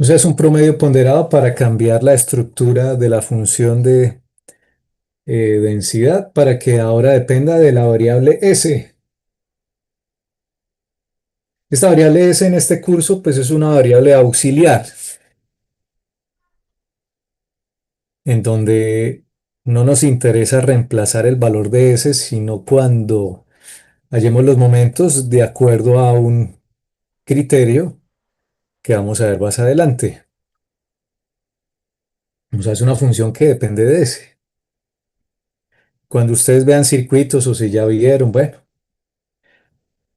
O sea, es un promedio ponderado para cambiar la estructura de la función de densidad para que ahora dependa de la variable S. Esta variable S en este curso, pues es una variable auxiliar, en donde no nos interesa reemplazar el valor de S, sino cuando hallemos los momentos de acuerdo a un criterio que vamos a ver más adelante. O sea, es una función que depende de S. Cuando ustedes vean circuitos o si ya vieron, bueno,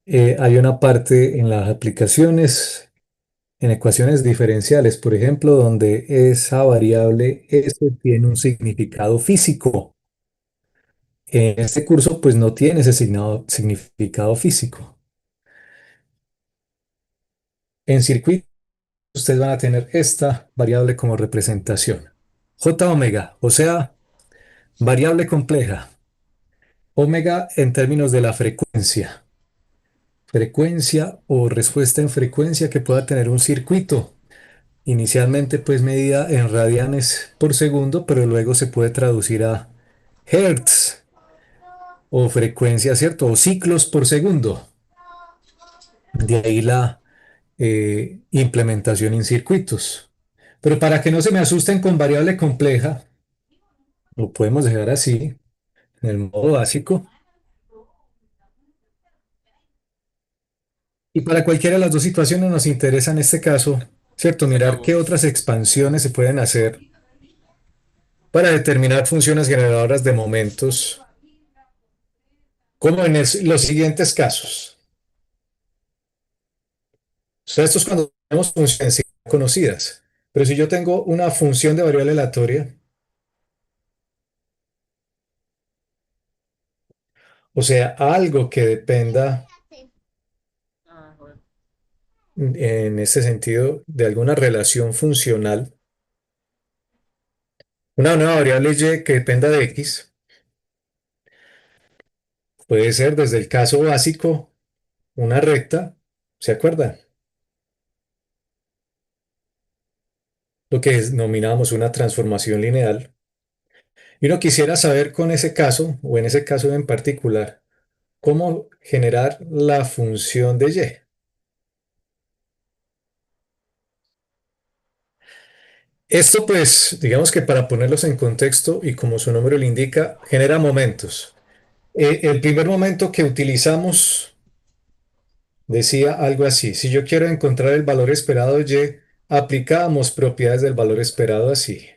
hay una parte en las aplicaciones, en ecuaciones diferenciales, por ejemplo, donde esa variable S tiene un significado físico. En este curso, pues no tiene ese significado físico. En circuitos, ustedes van a tener esta variable como representación. J omega, o sea, variable compleja. Omega en términos de la frecuencia. Frecuencia o respuesta en frecuencia que pueda tener un circuito. Inicialmente pues medida en radianes por segundo, pero luego se puede traducir a hertz o frecuencia, ¿cierto? O ciclos por segundo. De ahí la implementación en circuitos. Pero para que no se me asusten con variable compleja, lo podemos dejar así, en el modo básico. Y para cualquiera de las dos situaciones nos interesa en este caso, ¿cierto? Mirar qué otras expansiones se pueden hacer para determinar funciones generadoras de momentos, como en los siguientes casos. O sea, esto es cuando tenemos funciones conocidas. Pero si yo tengo una función de variable aleatoria, o sea, algo que dependa en ese sentido de alguna relación funcional, una nueva variable y que dependa de x, puede ser desde el caso básico una recta, ¿se acuerdan? Lo que denominamos una transformación lineal. Y uno quisiera saber con ese caso, o en ese caso en particular, cómo generar la función de y. Esto pues, digamos que para ponerlos en contexto y como su nombre lo indica, genera momentos. El primer momento que utilizamos decía algo así: si yo quiero encontrar el valor esperado de y, aplicábamos propiedades del valor esperado así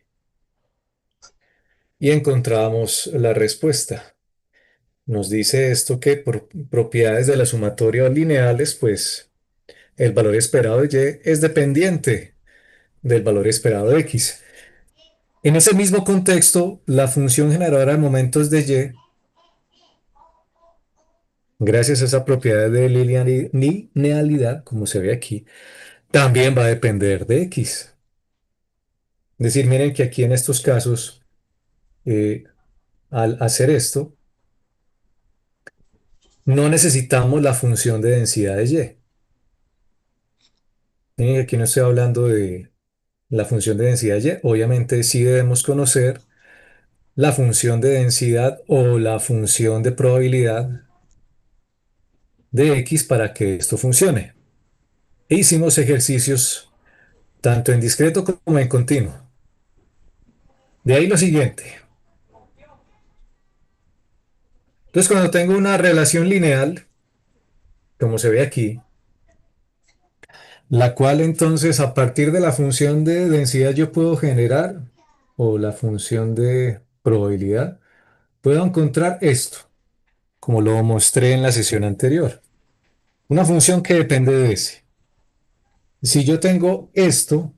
y encontrábamos la respuesta. Nos dice esto que por propiedades de la sumatoria lineales, pues el valor esperado de y es dependiente del valor esperado de x. En ese mismo contexto, la función generadora de momentos de y, gracias a esa propiedad de linealidad, como se ve aquí, también va a depender de x. Es decir, miren que aquí en estos casos, eh, al hacer esto, no necesitamos la función de densidad de y. Miren que aquí no estoy hablando de la función de densidad de y. Obviamente sí debemos conocer la función de densidad o la función de probabilidad de x para que esto funcione. E hicimos ejercicios tanto en discreto como en continuo. De ahí lo siguiente. Entonces, cuando tengo una relación lineal, como se ve aquí, la cual entonces a partir de la función de densidad yo puedo generar, o la función de probabilidad, puedo encontrar esto, como lo mostré en la sesión anterior. Una función que depende de S. Si yo tengo esto,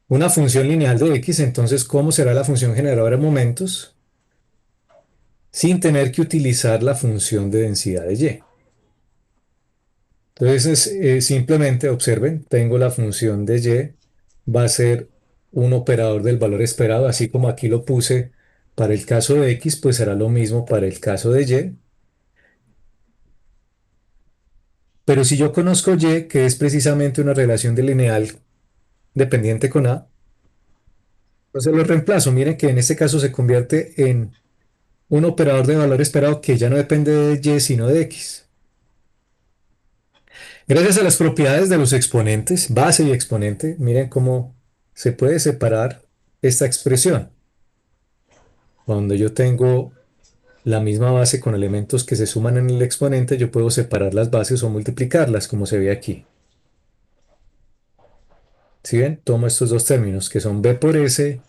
una función lineal de x, entonces ¿cómo será la función generadora de momentos? Sin tener que utilizar la función de densidad de y. Entonces, simplemente observen, tengo la función de y, va a ser un operador del valor esperado, así como aquí lo puse para el caso de x, pues será lo mismo para el caso de y. Pero si yo conozco Y, que es precisamente una relación de lineal dependiente con A, entonces lo reemplazo. Miren que en este caso se convierte en un operador de valor esperado que ya no depende de Y, sino de X. Gracias a las propiedades de los exponentes, base y exponente, miren cómo se puede separar esta expresión. Cuando yo tengo la misma base con elementos que se suman en el exponente, yo puedo separar las bases o multiplicarlas, como se ve aquí. ¿Sí ven? Tomo estos dos términos, que son B por S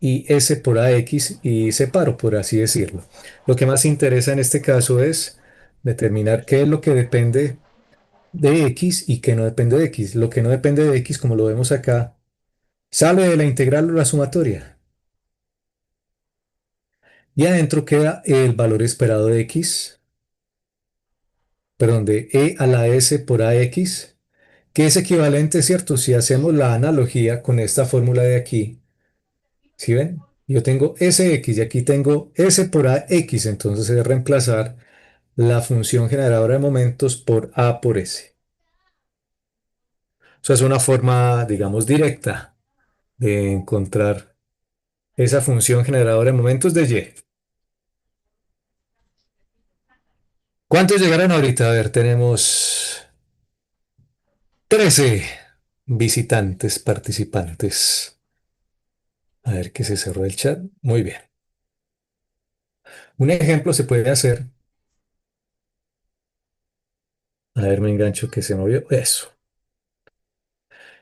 y S por AX, y separo, por así decirlo. Lo que más interesa en este caso es determinar qué es lo que depende de X y qué no depende de X. Lo que no depende de X, como lo vemos acá, sale de la integral o la sumatoria. Y adentro queda el valor esperado de X, perdón, de E a la S por AX, que es equivalente, ¿cierto? Si hacemos la analogía con esta fórmula de aquí, ¿sí ven? Yo tengo Sx y aquí tengo S por AX, entonces es reemplazar la función generadora de momentos por A por S. O sea, es una forma, digamos, directa de encontrar esa función generadora de momentos de Y. ¿Cuántos llegaron ahorita? A ver, tenemos 13 visitantes, participantes. A ver que se cerró el chat. Muy bien. Un ejemplo se puede hacer. A ver, me engancho que se movió. Eso.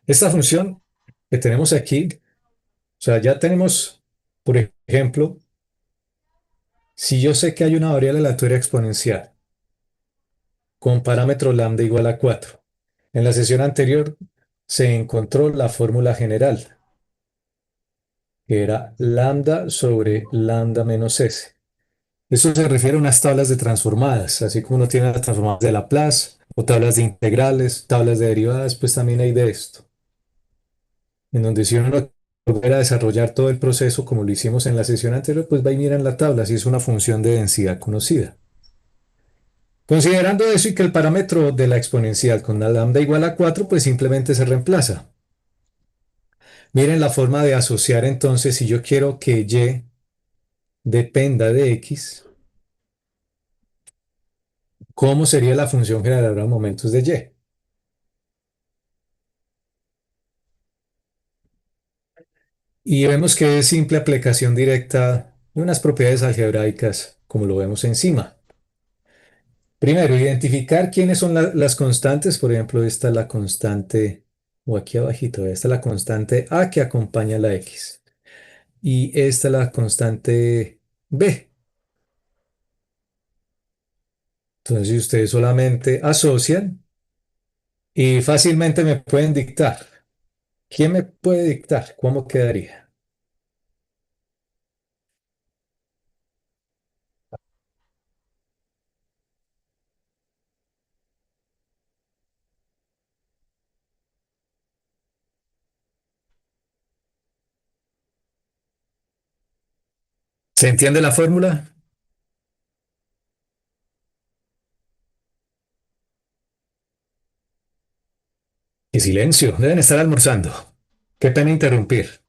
Esta función que tenemos aquí, o sea, ya tenemos, por ejemplo, si yo sé que hay una variable aleatoria exponencial con parámetro lambda igual a 4. En la sesión anterior se encontró la fórmula general, que era lambda sobre lambda menos s. Eso se refiere a unas tablas de transformadas, así como uno tiene las transformadas de Laplace o tablas de integrales, tablas de derivadas, pues también hay de esto, en donde si uno no volver a desarrollar todo el proceso como lo hicimos en la sesión anterior, pues va y mira en la tabla si es una función de densidad conocida. Considerando eso y que el parámetro de la exponencial con la lambda igual a 4, pues simplemente se reemplaza. Miren la forma de asociar entonces, si yo quiero que y dependa de x, ¿cómo sería la función generadora de momentos de y? Y vemos que es simple aplicación directa de unas propiedades algebraicas, como lo vemos encima. Primero, identificar quiénes son las constantes. Por ejemplo, esta es la constante, o aquí abajito, esta es la constante A que acompaña a la X. Y esta es la constante B. Entonces, si ustedes solamente asocian y fácilmente me pueden dictar. ¿Quién me puede dictar? ¿Cómo quedaría? ¿Se entiende la fórmula? ¡Qué silencio! Deben estar almorzando. Qué pena interrumpir.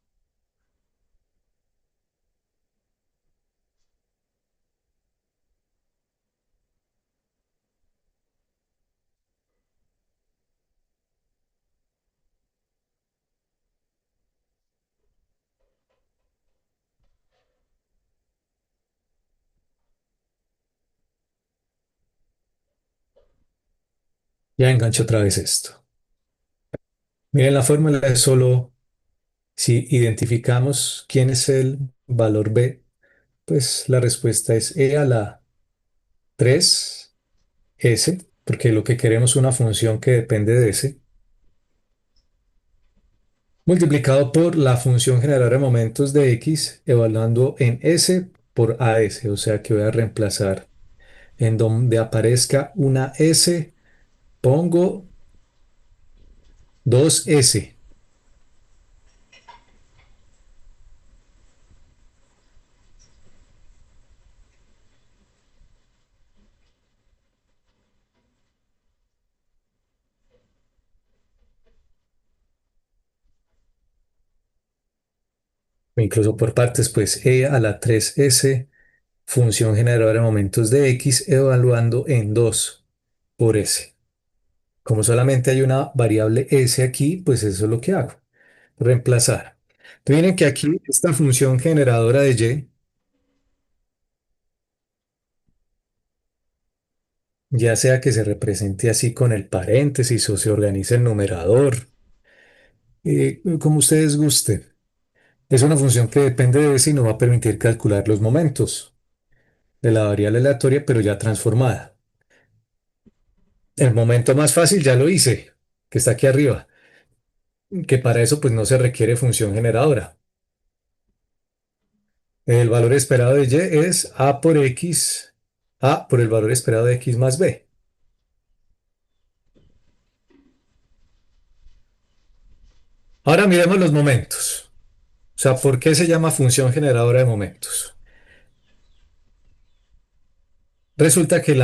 Ya engancho otra vez esto. Miren, la fórmula es solo si identificamos quién es el valor B, pues la respuesta es e a la 3s, porque lo que queremos es una función que depende de s, multiplicado por la función generadora de momentos de x, evaluando en s por as, o sea que voy a reemplazar en donde aparezca una s, pongo 2s. o incluso por partes, pues e a la 3s, función generadora de momentos de x, evaluando en 2 por s. Como solamente hay una variable s aquí, pues eso es lo que hago, reemplazar. Entonces miren que aquí esta función generadora de y, ya sea que se represente así con el paréntesis o se organice el numerador, como ustedes gusten. Es una función que depende de si no va a permitir calcular los momentos de la variable aleatoria, pero ya transformada. El momento más fácil ya lo hice, que está aquí arriba, que para eso pues no se requiere función generadora. El valor esperado de y es a por x, a por el valor esperado de x más b. Ahora miremos los momentos. O sea, ¿por qué se llama función generadora de momentos? Resulta que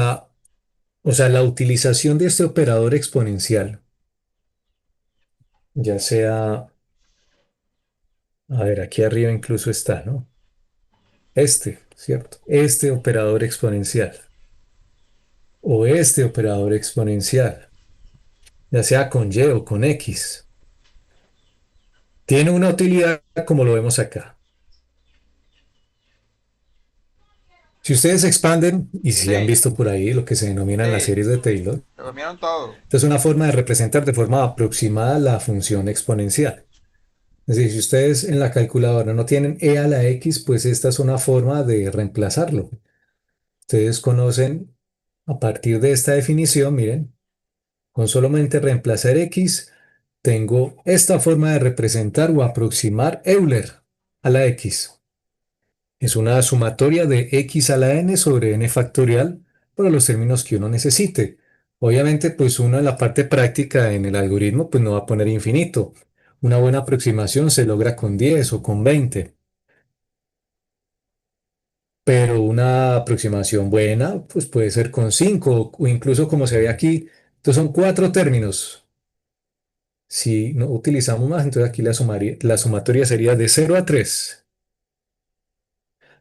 o sea, la utilización de este operador exponencial, ya sea, a ver, aquí arriba incluso está, ¿no? ¿Cierto? Este operador exponencial o este operador exponencial, ya sea con y o con x, tiene una utilidad como lo vemos acá. Si ustedes expanden, y si han Sí, visto por ahí lo que se denominan las sí, series de Taylor, se comieron todo. esta es una forma de representar de forma aproximada la función exponencial. Es decir, si ustedes en la calculadora no tienen e a la x, pues esta es una forma de reemplazarlo. Ustedes conocen a partir de esta definición, miren, con solamente reemplazar x, tengo esta forma de representar o aproximar Euler a la x. Es una sumatoria de x a la n sobre n factorial para los términos que uno necesite. Obviamente, pues uno en la parte práctica en el algoritmo, pues no va a poner infinito. Una buena aproximación se logra con 10 o con 20, pero una aproximación buena, pues puede ser con 5 o incluso como se ve aquí. Entonces son cuatro términos. Si no utilizamos más, entonces aquí la sumatoria sería de 0 a 3.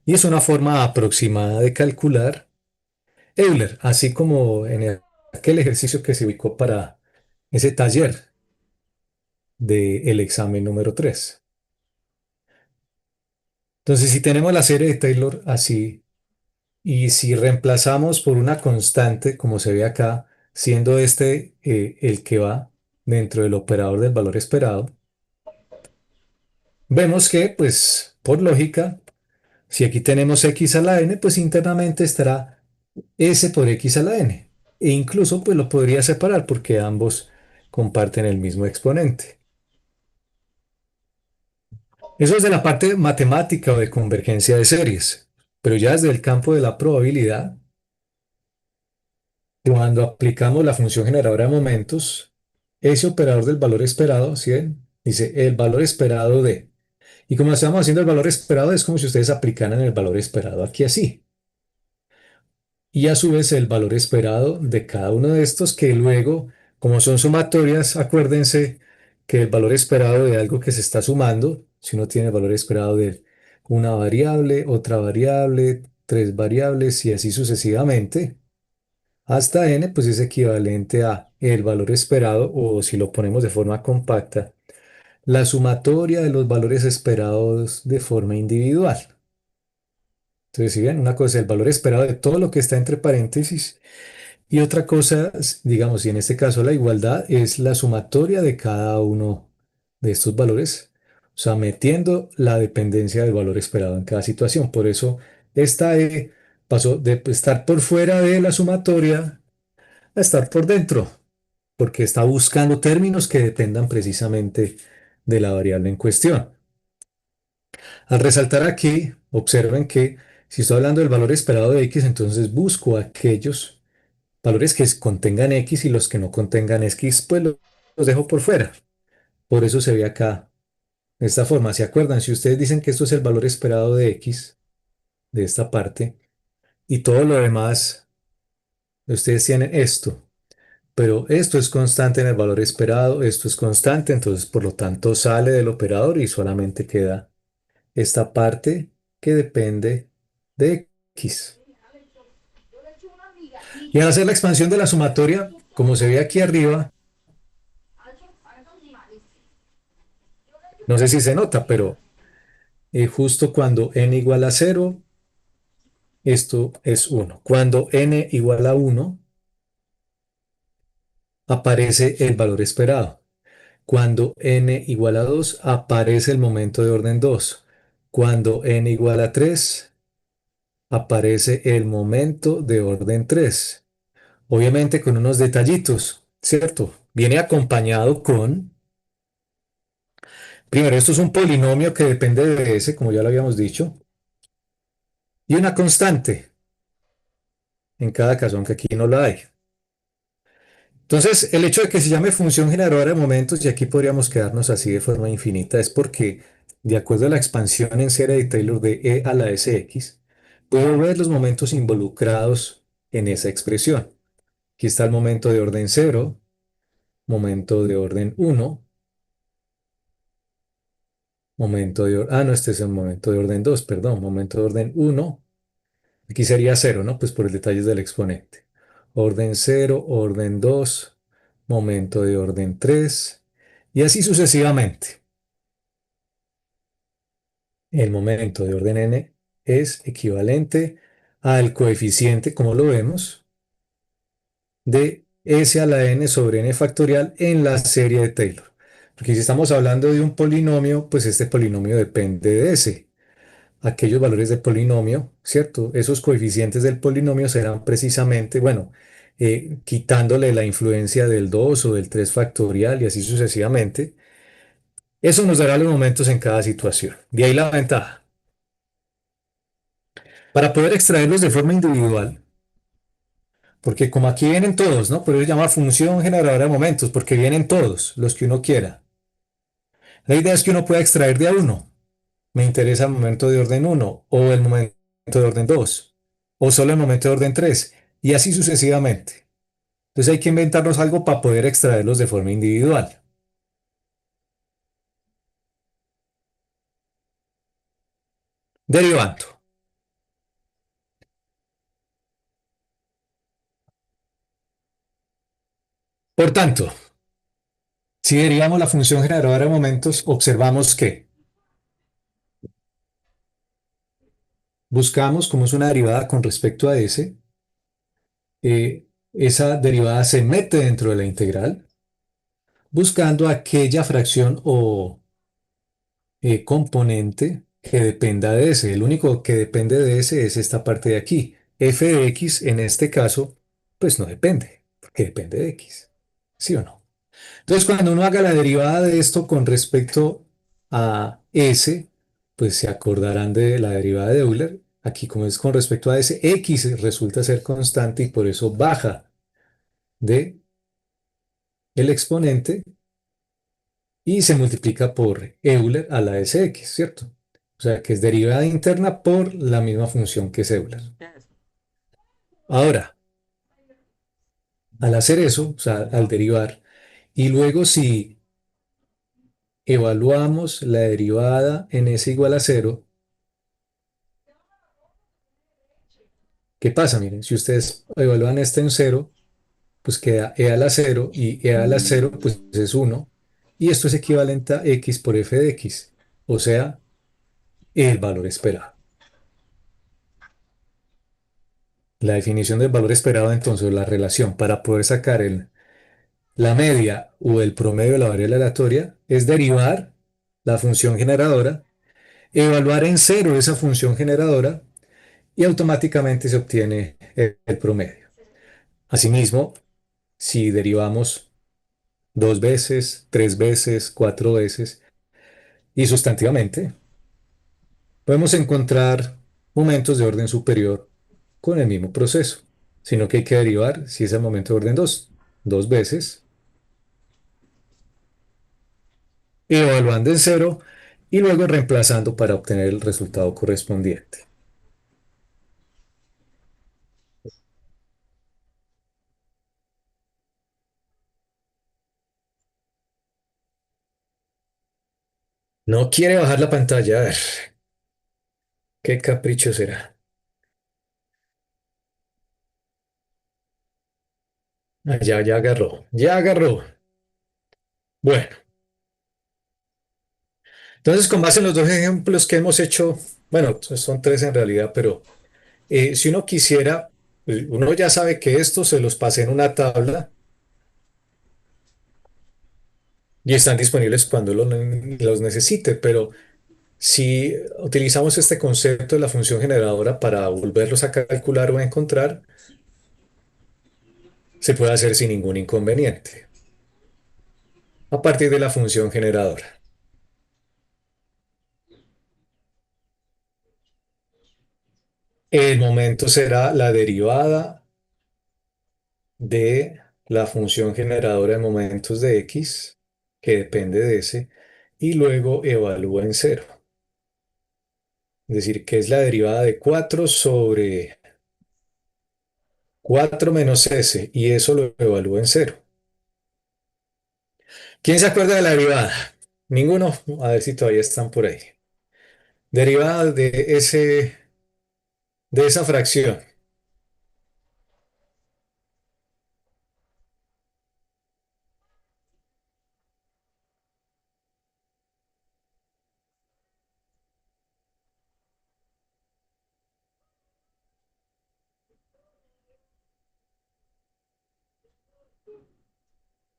Y es una forma aproximada de calcular Euler, así como en aquel ejercicio que se ubicó para ese taller del examen número 3. Entonces, si tenemos la serie de Taylor así, y si reemplazamos por una constante, como se ve acá, siendo este el que va dentro del operador del valor esperado, vemos que, pues, por lógica, si aquí tenemos x a la n, pues internamente estará s por x a la n. E incluso, pues, lo podría separar porque ambos comparten el mismo exponente. Eso es de la parte matemática o de convergencia de series, pero ya desde el campo de la probabilidad, cuando aplicamos la función generadora de momentos, ese operador del valor esperado, ¿sí ven? Dice el valor esperado de. Y como estamos haciendo el valor esperado, es como si ustedes aplicaran el valor esperado aquí así. Y a su vez el valor esperado de cada uno de estos, que luego, como son sumatorias, acuérdense que el valor esperado de algo que se está sumando, si uno tiene el valor esperado de una variable, otra variable, tres variables y así sucesivamente, hasta n, pues es equivalente a el valor esperado, o si lo ponemos de forma compacta, la sumatoria de los valores esperados de forma individual. Entonces, si bien una cosa es el valor esperado de todo lo que está entre paréntesis, y otra cosa, digamos, y en este caso la igualdad es la sumatoria de cada uno de estos valores, o sea, metiendo la dependencia del valor esperado en cada situación. Por eso esta E pasó de estar por fuera de la sumatoria a estar por dentro, porque está buscando términos que dependan precisamente de la variable en cuestión. Al resaltar aquí, observen que si estoy hablando del valor esperado de x, entonces busco aquellos valores que contengan X, y los que no contengan X, pues los dejo por fuera. Por eso se ve acá de esta forma. ¿Se acuerdan? Si ustedes dicen que esto es el valor esperado de X, de esta parte, y todo lo demás, ustedes tienen esto, pero esto es constante en el valor esperado, esto es constante, entonces por lo tanto sale del operador y solamente queda esta parte que depende de x. Y al hacer la expansión de la sumatoria, como se ve aquí arriba, no sé si se nota, pero justo cuando n igual a cero, esto es uno. Cuando n igual a uno, aparece el valor esperado. Cuando n igual a 2, aparece el momento de orden 2. Cuando n igual a 3, aparece el momento de orden 3. Obviamente con unos detallitos, ¿cierto? Viene acompañado con, primero, esto es un polinomio que depende de s, como ya lo habíamos dicho, y una constante en cada caso, aunque aquí no la hay. Entonces, el hecho de que se llame función generadora de momentos, y aquí podríamos quedarnos así de forma infinita, es porque, de acuerdo a la expansión en serie de Taylor de e a la sx, puedo ver los momentos involucrados en esa expresión. Aquí está el momento de orden cero, momento de orden uno, no, este es el momento de orden 2, perdón, momento de orden uno. Aquí sería cero, ¿no? Pues por el detalle del exponente. Orden cero, orden 2, momento de orden 3 y así sucesivamente. El momento de orden n es equivalente al coeficiente, como lo vemos, de s a la n sobre n factorial en la serie de Taylor. Porque si estamos hablando de un polinomio, pues este polinomio depende de s. Aquellos valores del polinomio, ¿cierto? Esos coeficientes del polinomio serán precisamente, bueno, quitándole la influencia del 2 o del 3 factorial y así sucesivamente. Eso nos dará los momentos en cada situación. De ahí la ventaja. Para poder extraerlos de forma individual, porque como aquí vienen todos, ¿no? Por eso se llama función generadora de momentos, porque vienen todos los que uno quiera. La idea es que uno pueda extraer de a uno. Me interesa el momento de orden uno o el momento de orden 2 o solo el momento de orden 3 y así sucesivamente. Entonces hay que inventarnos algo para poder extraerlos de forma individual. Derivando. Por tanto, si derivamos la función generadora de momentos, observamos que buscamos como es una derivada con respecto a s, esa derivada se mete dentro de la integral, buscando aquella fracción o componente que dependa de s. El único que depende de s es esta parte de aquí. F de x en este caso, pues no depende, porque depende de x. ¿Sí o no? Entonces, cuando uno haga la derivada de esto con respecto a s, pues se acordarán de la derivada de Euler. Aquí, como es con respecto a s, x resulta ser constante y por eso baja de el exponente y se multiplica por Euler a la sx, ¿cierto? O sea, que es derivada interna por la misma función que es Euler. Ahora, al hacer eso, o sea, al derivar, y luego si evaluamos la derivada en s igual a cero, ¿qué pasa? Miren, si ustedes evalúan este en cero, pues queda e a la cero y e a la cero pues es uno y esto es equivalente a x por f de x, o sea, el valor esperado. La definición del valor esperado, entonces, la relación para poder sacar la media o el promedio de la variable aleatoria es derivar la función generadora, evaluar en cero esa función generadora y automáticamente se obtiene el promedio. Asimismo, si derivamos dos veces, tres veces, cuatro veces y sustantivamente, podemos encontrar momentos de orden superior con el mismo proceso, sino que hay que derivar si es el momento de orden 2, dos veces, evaluando en cero y luego reemplazando para obtener el resultado correspondiente. No quiere bajar la pantalla. A ver. ¿Qué capricho será? Ah, ya, ya agarró, ya agarró. Bueno, entonces con base en los dos ejemplos que hemos hecho, bueno, son tres en realidad, pero si uno quisiera, pues, uno ya sabe que estos se los pasé en una tabla y están disponibles cuando los necesite, pero si utilizamos este concepto de la función generadora para volverlos a calcular o a encontrar, se puede hacer sin ningún inconveniente a partir de la función generadora. El momento será la derivada de la función generadora de momentos de x, que depende de s, y luego evalúa en cero. Es decir, que es la derivada de 4 sobre 4 menos s, y eso lo evalúa en cero. ¿Quién se acuerda de la derivada? Ninguno. A ver si todavía están por ahí. Derivada de esa fracción.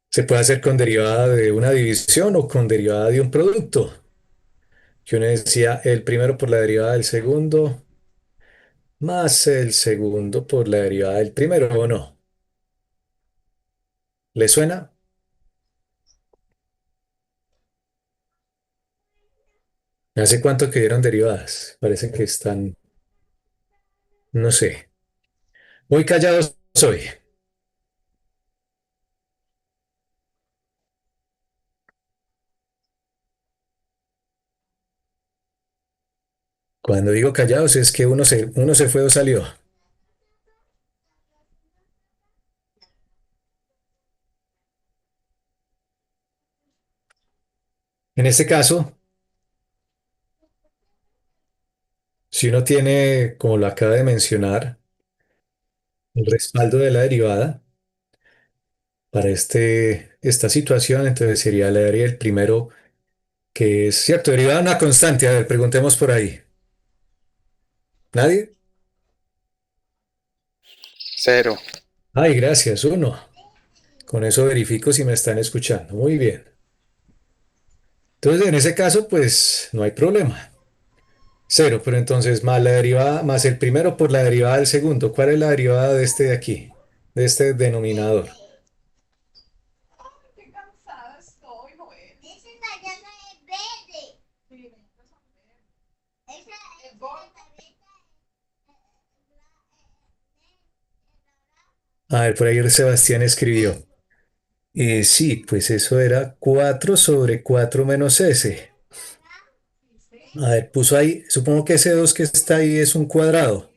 Se puede hacer con derivada de una división o con derivada de un producto. Que uno decía el primero por la derivada del segundo más el segundo por la derivada del primero, ¿o no? ¿Le suena? ¿Hace cuánto que dieron derivadas? Parece que están, no sé. Muy callados soy. Cuando digo callados es que uno se fue o salió. En este caso, si uno tiene, como lo acaba de mencionar, el respaldo de la derivada para esta situación, entonces sería la área del primero, que es cierto, derivada de una constante. A ver, preguntemos por ahí. ¿Nadie? Cero. Ay, gracias, uno. Con eso verifico si me están escuchando. Muy bien. Entonces, en ese caso, pues no hay problema. Cero, pero entonces más la derivada, más el primero por la derivada del segundo. ¿Cuál es la derivada de este de aquí? De este denominador. A ver, por ahí Sebastián escribió. Sí, pues eso era 4 sobre 4 menos S. A ver, puso ahí, supongo que ese 2 que está ahí es un cuadrado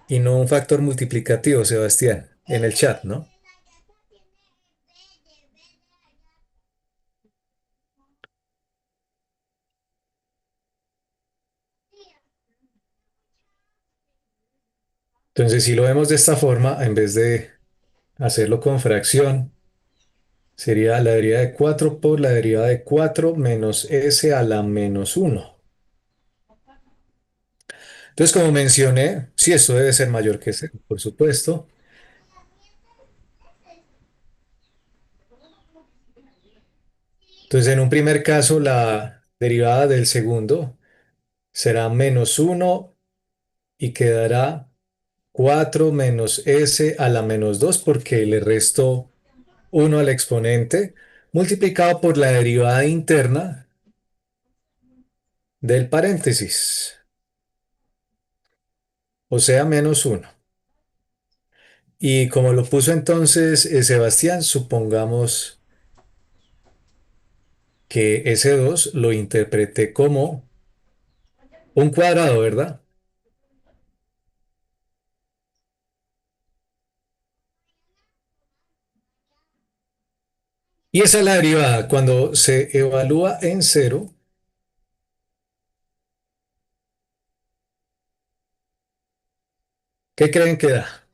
y no un factor multiplicativo, Sebastián, en el chat, ¿no? Entonces, si lo vemos de esta forma, en vez de hacerlo con fracción, sería la derivada de 4 por la derivada de 4 menos S a la menos uno. Entonces, como mencioné, sí, esto debe ser mayor que cero, por supuesto. Entonces, en un primer caso, la derivada del segundo será menos uno y quedará 4 menos S a la menos 2 porque le resto uno al exponente multiplicado por la derivada interna del paréntesis, o sea, menos uno. Y como lo puso entonces Sebastián, supongamos que ese 2 lo interpreté como un cuadrado, ¿verdad? Y esa es la derivada. Cuando se evalúa en cero, ¿Qué creen que da?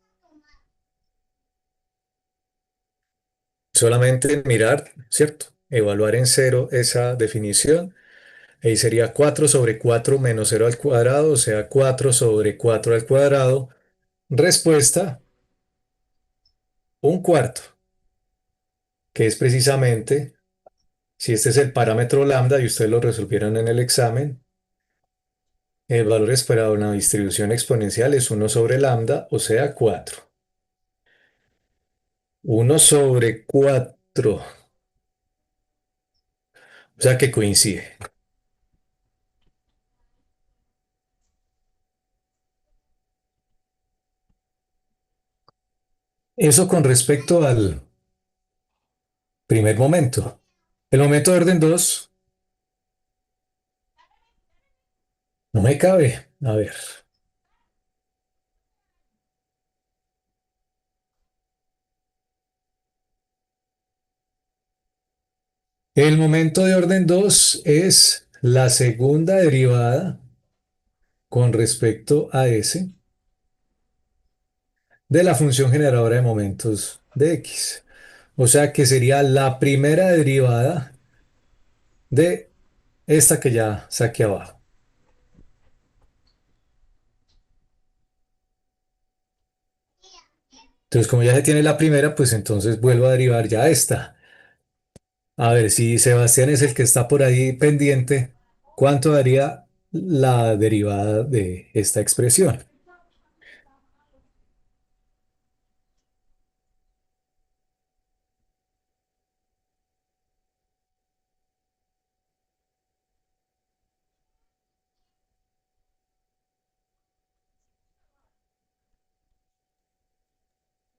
Solamente mirar, ¿cierto? Evaluar en cero esa definición. Ahí sería 4 sobre 4 menos cero al cuadrado, o sea, 4 sobre 4 al cuadrado. Respuesta, un cuarto, que es precisamente, si este es el parámetro lambda y ustedes lo resolvieron en el examen, el valor esperado en una distribución exponencial es 1 sobre lambda, o sea, 4. 1 sobre 4, o sea que coincide. Eso con respecto al primer momento. El momento de orden 2 no me cabe. A ver. El momento de orden 2 es la segunda derivada con respecto a s de la función generadora de momentos de x. O sea que sería la primera derivada de esta que ya saqué abajo. Entonces, como ya se tiene la primera, pues entonces vuelvo a derivar ya esta. A ver si Sebastián es el que está por ahí pendiente, ¿cuánto daría la derivada de esta expresión?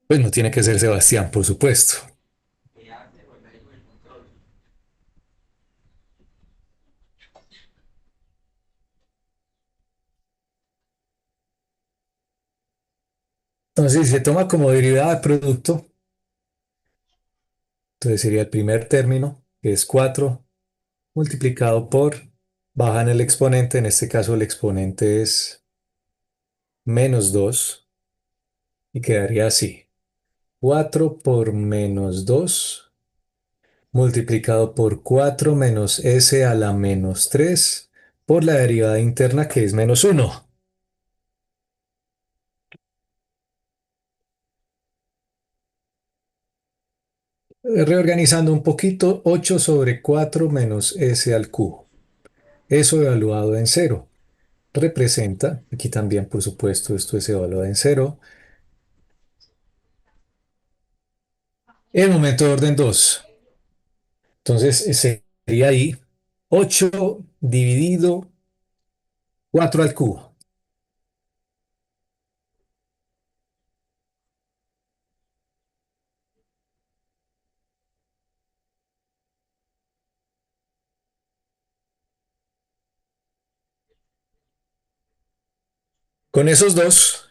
Pues no tiene que ser Sebastián, por supuesto. Entonces, si se toma como derivada de producto, entonces sería el primer término, que es 4 multiplicado por, baja en el exponente, en este caso el exponente es -2 y quedaría así. 4 por -2 multiplicado por 4 menos s a la -3 por la derivada interna que es -1. Reorganizando un poquito, 8 sobre 4 menos s al cubo. Eso evaluado en cero representa, aquí también por supuesto esto es evaluado en cero, el momento de orden 2. Entonces sería ahí 8 dividido 4 al cubo. Con esos dos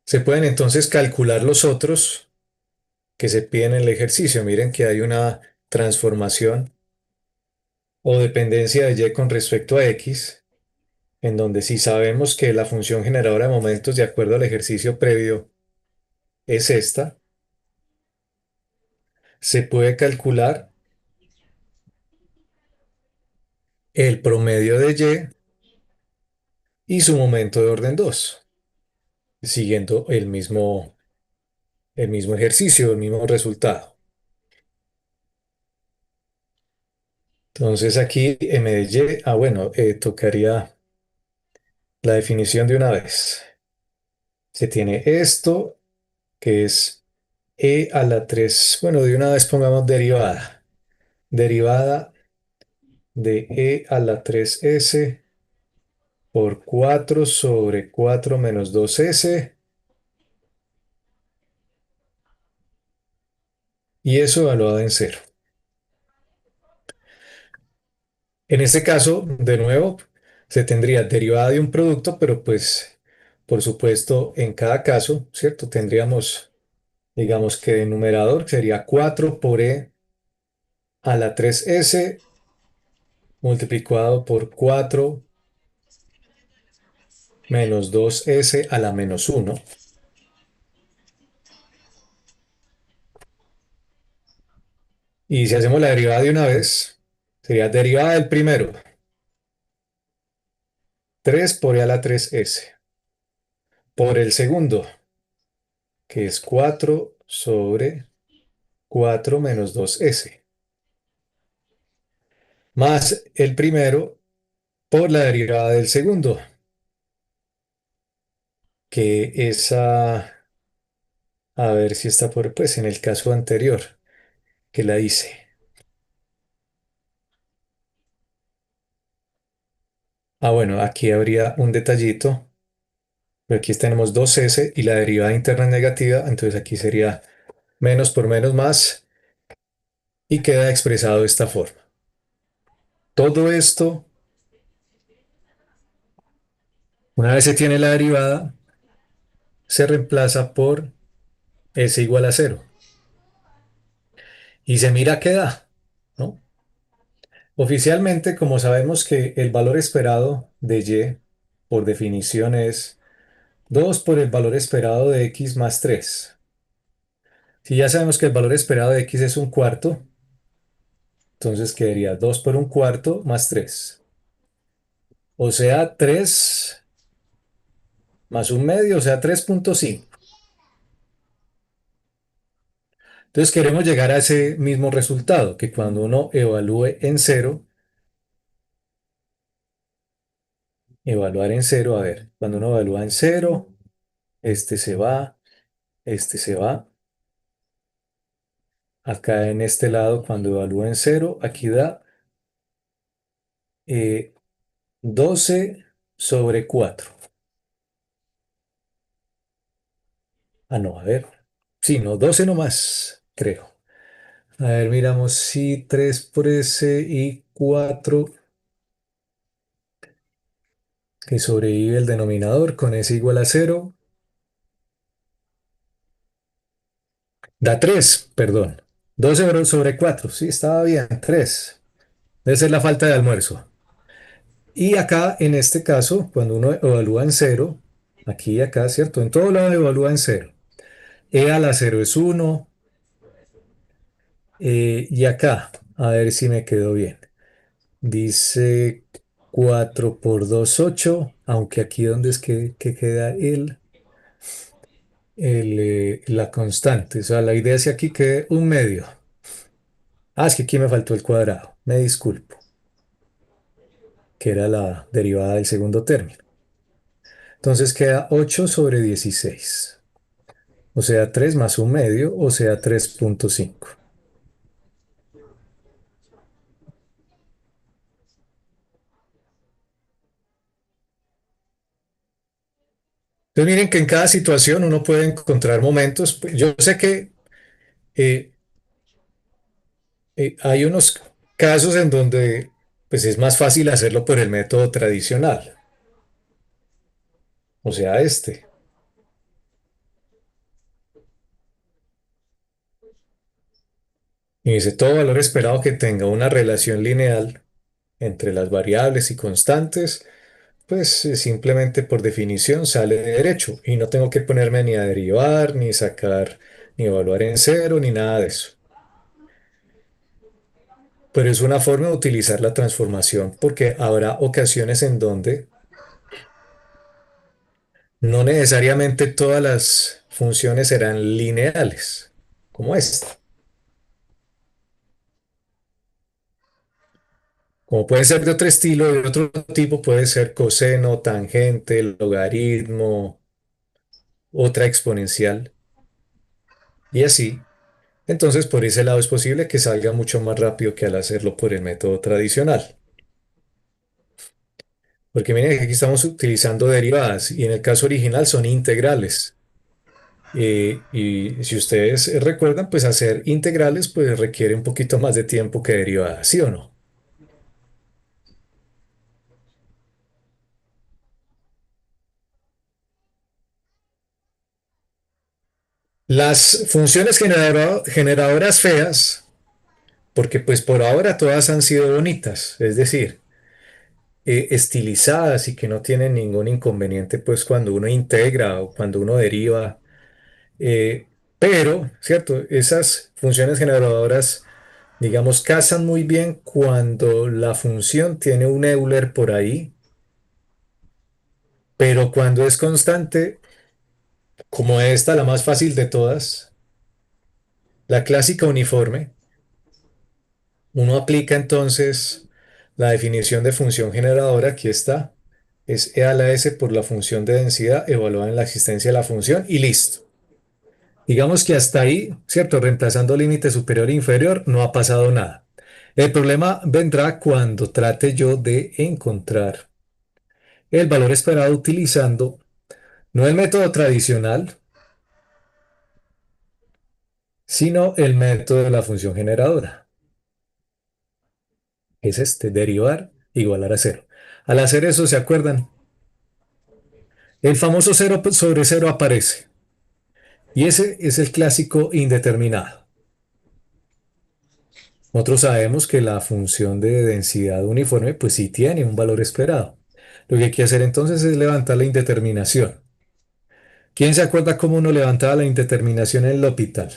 se pueden entonces calcular los otros que se piden en el ejercicio. Miren que hay una transformación o dependencia de y con respecto a x, en donde si sabemos que la función generadora de momentos de acuerdo al ejercicio previo es esta, se puede calcular el promedio de y su momento de orden 2 siguiendo el mismo ejercicio, el mismo resultado. Entonces aquí m de y, bueno, tocaría la definición de una vez. Se tiene esto, que es a la 3. Bueno, de una vez pongamos derivada. Derivada de a la 3s por 4 sobre 4 menos 2s, y eso evaluado en cero. En este caso, de nuevo, se tendría derivada de un producto, pero pues, por supuesto, en cada caso, ¿cierto? Tendríamos, digamos que de numerador sería 4 por a la 3s multiplicado por 4 menos 2s a la menos uno. Y si hacemos la derivada de una vez, sería derivada del primero, 3 por e a la 3s, por el segundo, que es 4 sobre 4 menos 2s, más el primero por la derivada del segundo, que es a ver si está por, pues en el caso anterior que la hice. Bueno, aquí habría un detallito, pero aquí tenemos 2s y la derivada interna es negativa, entonces aquí sería menos por menos más y queda expresado de esta forma. Todo esto, una vez se tiene la derivada, se reemplaza por s igual a cero y se mira qué da, ¿no? Oficialmente, como sabemos que el valor esperado de y, por definición, es 2 por el valor esperado de x más 3. Si ya sabemos que el valor esperado de x es un cuarto, entonces quedaría 2 por un cuarto más 3. O sea, 3 más un medio, o sea, 3,5. Entonces queremos llegar a ese mismo resultado, que cuando uno evalúe en cero, evaluar en cero, a ver, cuando uno evalúa en cero, este se va, este se va. Acá en este lado, cuando evalúa en cero, aquí da 12 sobre 4. No, a ver. Sí, no, 12 nomás, creo. A ver, miramos si 3 por S y 4 que sobrevive el denominador con S igual a cero. Da 3, perdón. 12 sobre 4. Sí, estaba bien, 3. Debe ser la falta de almuerzo. Y acá, en este caso, cuando uno evalúa en cero, aquí y acá, ¿cierto? En todo lado evalúa en cero. E a la cero es uno. Y acá, a ver si me quedó bien. Dice 4 por 2 8, aunque aquí donde es que queda la constante. O sea, la idea es que aquí quede un medio. Es que aquí me faltó el cuadrado. Me disculpo, que era la derivada del segundo término. Entonces queda 8 sobre 16. O sea, 3 más un medio, o sea, 3,5. Entonces miren que en cada situación uno puede encontrar momentos. Pues, yo sé que eh, hay unos casos en donde pues es más fácil hacerlo por el método tradicional, o sea, este. Y dice, todo valor esperado que tenga una relación lineal entre las variables y constantes, pues simplemente por definición sale de derecho y no tengo que ponerme ni a derivar, ni sacar, ni evaluar en cero, ni nada de eso. Pero es una forma de utilizar la transformación porque habrá ocasiones en donde no necesariamente todas las funciones serán lineales, como esta. Como pueden ser de otro estilo, de otro tipo, puede ser coseno, tangente, logaritmo, otra exponencial y así. Entonces, por ese lado es posible que salga mucho más rápido que al hacerlo por el método tradicional. Porque miren que aquí estamos utilizando derivadas y en el caso original son integrales. Y si ustedes recuerdan, pues hacer integrales pues requiere un poquito más de tiempo que derivadas, ¿sí o no? Las funciones generadoras feas, porque pues por ahora todas han sido bonitas, es decir, estilizadas y que no tienen ningún inconveniente, pues cuando uno integra o cuando uno deriva. Pero, ¿cierto? Esas funciones generadoras, digamos, casan muy bien cuando la función tiene un Euler por ahí, pero cuando es constante, como esta, la más fácil de todas, la clásica uniforme, uno aplica entonces la definición de función generadora, aquí está, es E a la S por la función de densidad evaluada en la existencia de la función y listo. Digamos que hasta ahí, ¿cierto? Reemplazando límite superior e inferior, no ha pasado nada. El problema vendrá cuando trate yo de encontrar el valor esperado utilizando no el método tradicional, sino el método de la función generadora. Es este, derivar, igualar a cero. Al hacer eso, ¿se acuerdan? El famoso cero sobre cero aparece. Y ese es el clásico indeterminado. Nosotros sabemos que la función de densidad uniforme, pues sí tiene un valor esperado. Lo que hay que hacer entonces es levantar la indeterminación. ¿Quién se acuerda cómo uno levantaba la indeterminación en el hospital?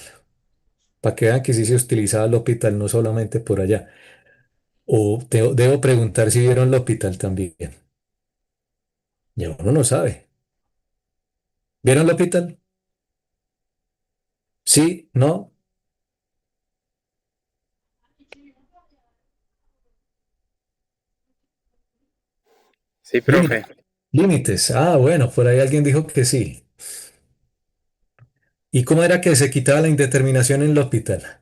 Para que vean que sí se utilizaba el hospital, no solamente por allá. Debo preguntar si vieron el hospital también. Ya uno no sabe. ¿Vieron el hospital? Sí, no. Sí, Límites. profe. Límites. Ah, bueno, por ahí alguien dijo que sí. ¿Y cómo era que se quitaba la indeterminación en el hospital?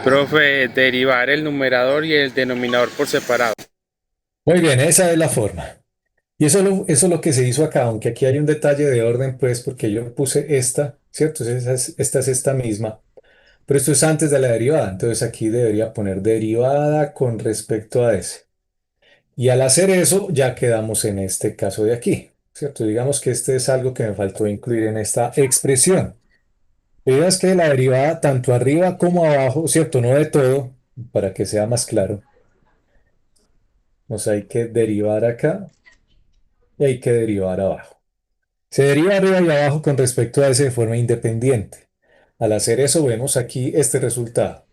Profe, derivar el numerador y el denominador por separado. Muy bien, esa es la forma. Y eso es lo que se hizo acá, aunque aquí hay un detalle de orden, pues, porque yo puse esta, ¿cierto? Esta es esta misma, pero esto es antes de la derivada, entonces aquí debería poner derivada con respecto a ese. Y al hacer eso, ya quedamos en este caso de aquí, ¿cierto? Digamos que este es algo que me faltó incluir en esta expresión. La idea es que la derivada, tanto arriba como abajo, ¿cierto? No de todo, para que sea más claro, nos hay que derivar acá y hay que derivar abajo. Se deriva arriba y abajo con respecto a ese de forma independiente. Al hacer eso, vemos aquí este resultado.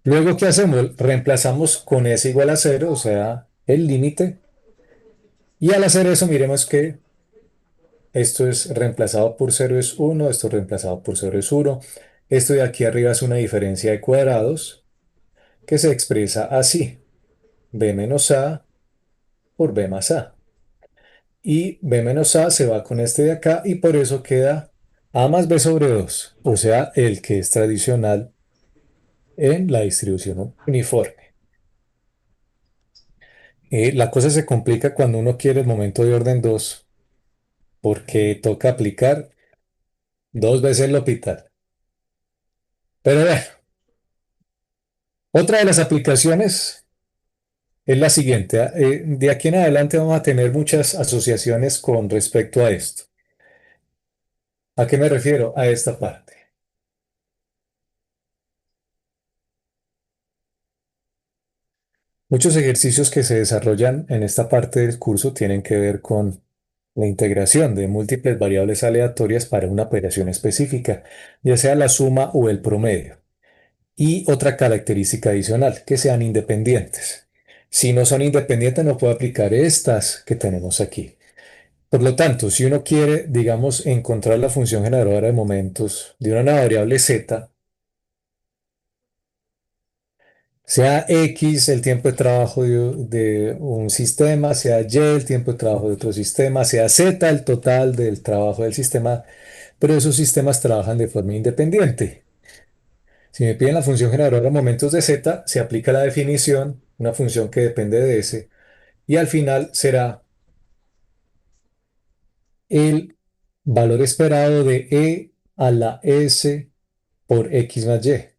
Luego, ¿qué hacemos? Reemplazamos con s igual a cero, o sea, el límite. Y al hacer eso, miremos que esto es reemplazado por cero es uno, esto reemplazado por cero es uno. Esto de aquí arriba es una diferencia de cuadrados que se expresa así. B menos A por B más A. Y B menos A se va con este de acá y por eso queda A más B sobre 2, o sea, el que es tradicional en la distribución uniforme. La cosa se complica cuando uno quiere el momento de orden 2, porque toca aplicar dos veces el hospital. Pero bueno, otra de las aplicaciones es la siguiente. De aquí en adelante vamos a tener muchas asociaciones con respecto a esto. ¿A qué me refiero? A esta parte. Muchos ejercicios que se desarrollan en esta parte del curso tienen que ver con la integración de múltiples variables aleatorias para una operación específica, ya sea la suma o el promedio. Y otra característica adicional, que sean independientes. Si no son independientes, no puedo aplicar estas que tenemos aquí. Por lo tanto, si uno quiere, digamos, encontrar la función generadora de momentos de una variable z, sea X el tiempo de trabajo de un sistema, sea Y el tiempo de trabajo de otro sistema, sea Z el total del trabajo del sistema, pero esos sistemas trabajan de forma independiente. Si me piden la función generadora de momentos de Z, se aplica la definición, una función que depende de S, y al final será el valor esperado de E a la S por X más Y.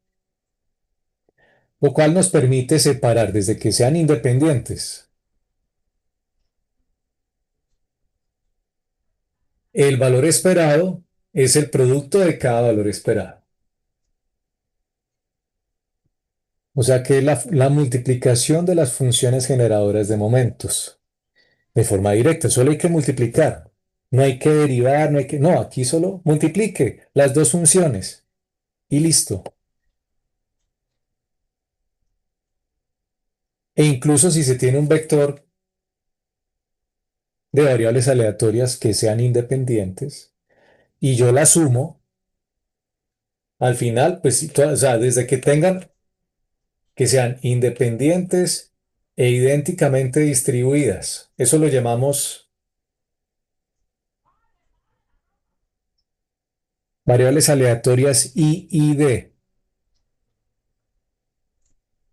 lo cual nos permite separar desde que sean independientes. El valor esperado es el producto de cada valor esperado. O sea que es la multiplicación de las funciones generadoras de momentos de forma directa. Solo hay que multiplicar. No hay que derivar, no hay que... No, aquí solo multiplique las dos funciones y listo. E incluso si se tiene un vector de variables aleatorias que sean independientes y yo la sumo, al final, pues, o sea, desde que tengan que sean independientes e idénticamente distribuidas. Eso lo llamamos variables aleatorias I y D,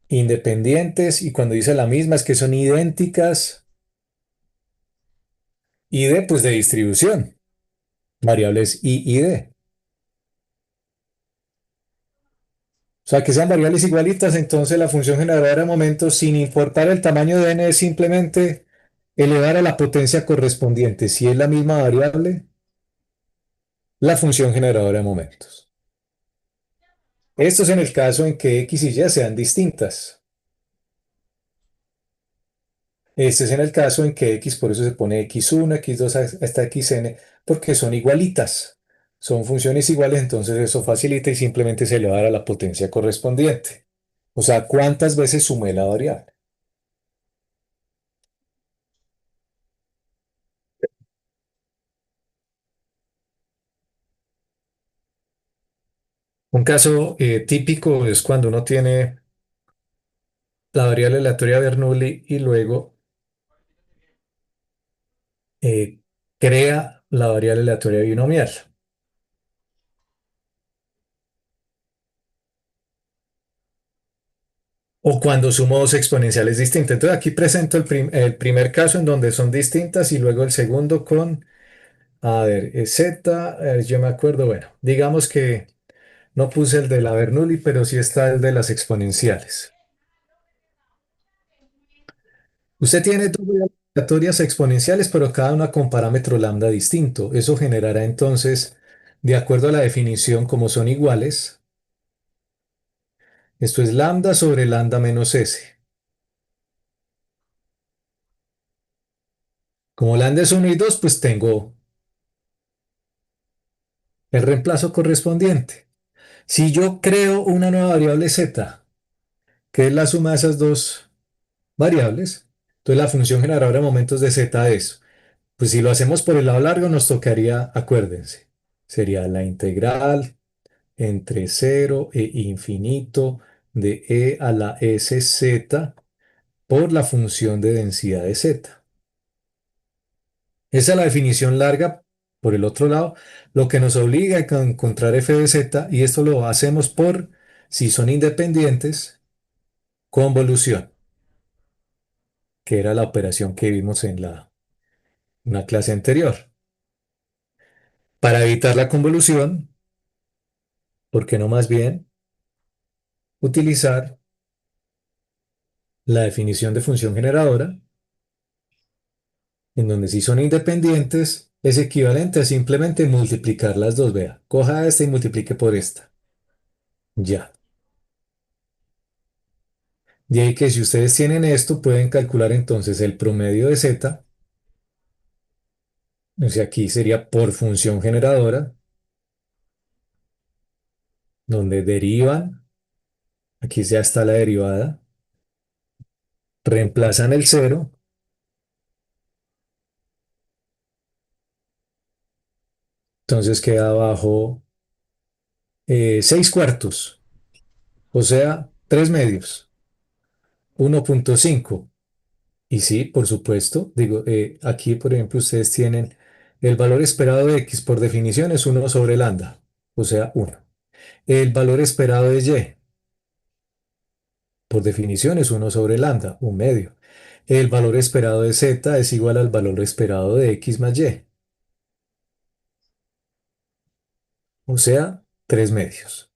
independientes, y cuando dice la misma es que son idénticas, y D pues de distribución, variables I y D. O sea, que sean variables igualitas, entonces la función generadora de momentos, sin importar el tamaño de n, es simplemente elevar a la potencia correspondiente. Si es la misma variable, la función generadora de momentos. Esto es en el caso en que x y y sean distintas. Este es en el caso en que x, por eso se pone x1, x2 hasta xn, porque son igualitas. Son funciones iguales, entonces eso facilita y simplemente se eleva a la potencia correspondiente. O sea, ¿cuántas veces sumé la variable? Un caso típico es cuando uno tiene la variable aleatoria Bernoulli y luego eh, crea la variable aleatoria binomial. O cuando sumo dos exponenciales distintas. Entonces aquí presento el primer caso en donde son distintas y luego el segundo con, a ver, z, yo me acuerdo, bueno, digamos que no puse el de la Bernoulli, pero sí está el de las exponenciales. Usted tiene dos variables aleatorias exponenciales, pero cada una con parámetro lambda distinto. Eso generará entonces, de acuerdo a la definición, como son iguales, esto es lambda sobre lambda menos s. Como lambda es 1 y 2, pues tengo el reemplazo correspondiente. Si yo creo una nueva variable z, que es la suma de esas dos variables, entonces la función generadora de momentos de z es, pues si lo hacemos por el lado largo, nos tocaría, acuérdense, sería la integral entre cero e infinito de e a la sz por la función de densidad de z. Esa es la definición larga. Por el otro lado, lo que nos obliga a encontrar f de z, y esto lo hacemos por si son independientes, convolución, que era la operación que vimos en una clase anterior. Para evitar la convolución, ¿por qué no más bien utilizar la definición de función generadora, en donde si son independientes es equivalente a simplemente multiplicar las dos? Vea, coja esta y multiplique por esta. Ya. De ahí que si ustedes tienen esto, pueden calcular entonces el promedio de z, o sea, aquí sería por función generadora, donde derivan, aquí ya está la derivada, reemplazan el cero, entonces queda abajo 6 cuartos, o sea, 3 medios, 1,5. Y sí, por supuesto, digo, aquí por ejemplo ustedes tienen el valor esperado de x por definición es 1 sobre lambda, o sea, 1. El valor esperado de y por definición es 1 sobre lambda, un medio. El valor esperado de z es igual al valor esperado de x más y, o sea, 3 medios.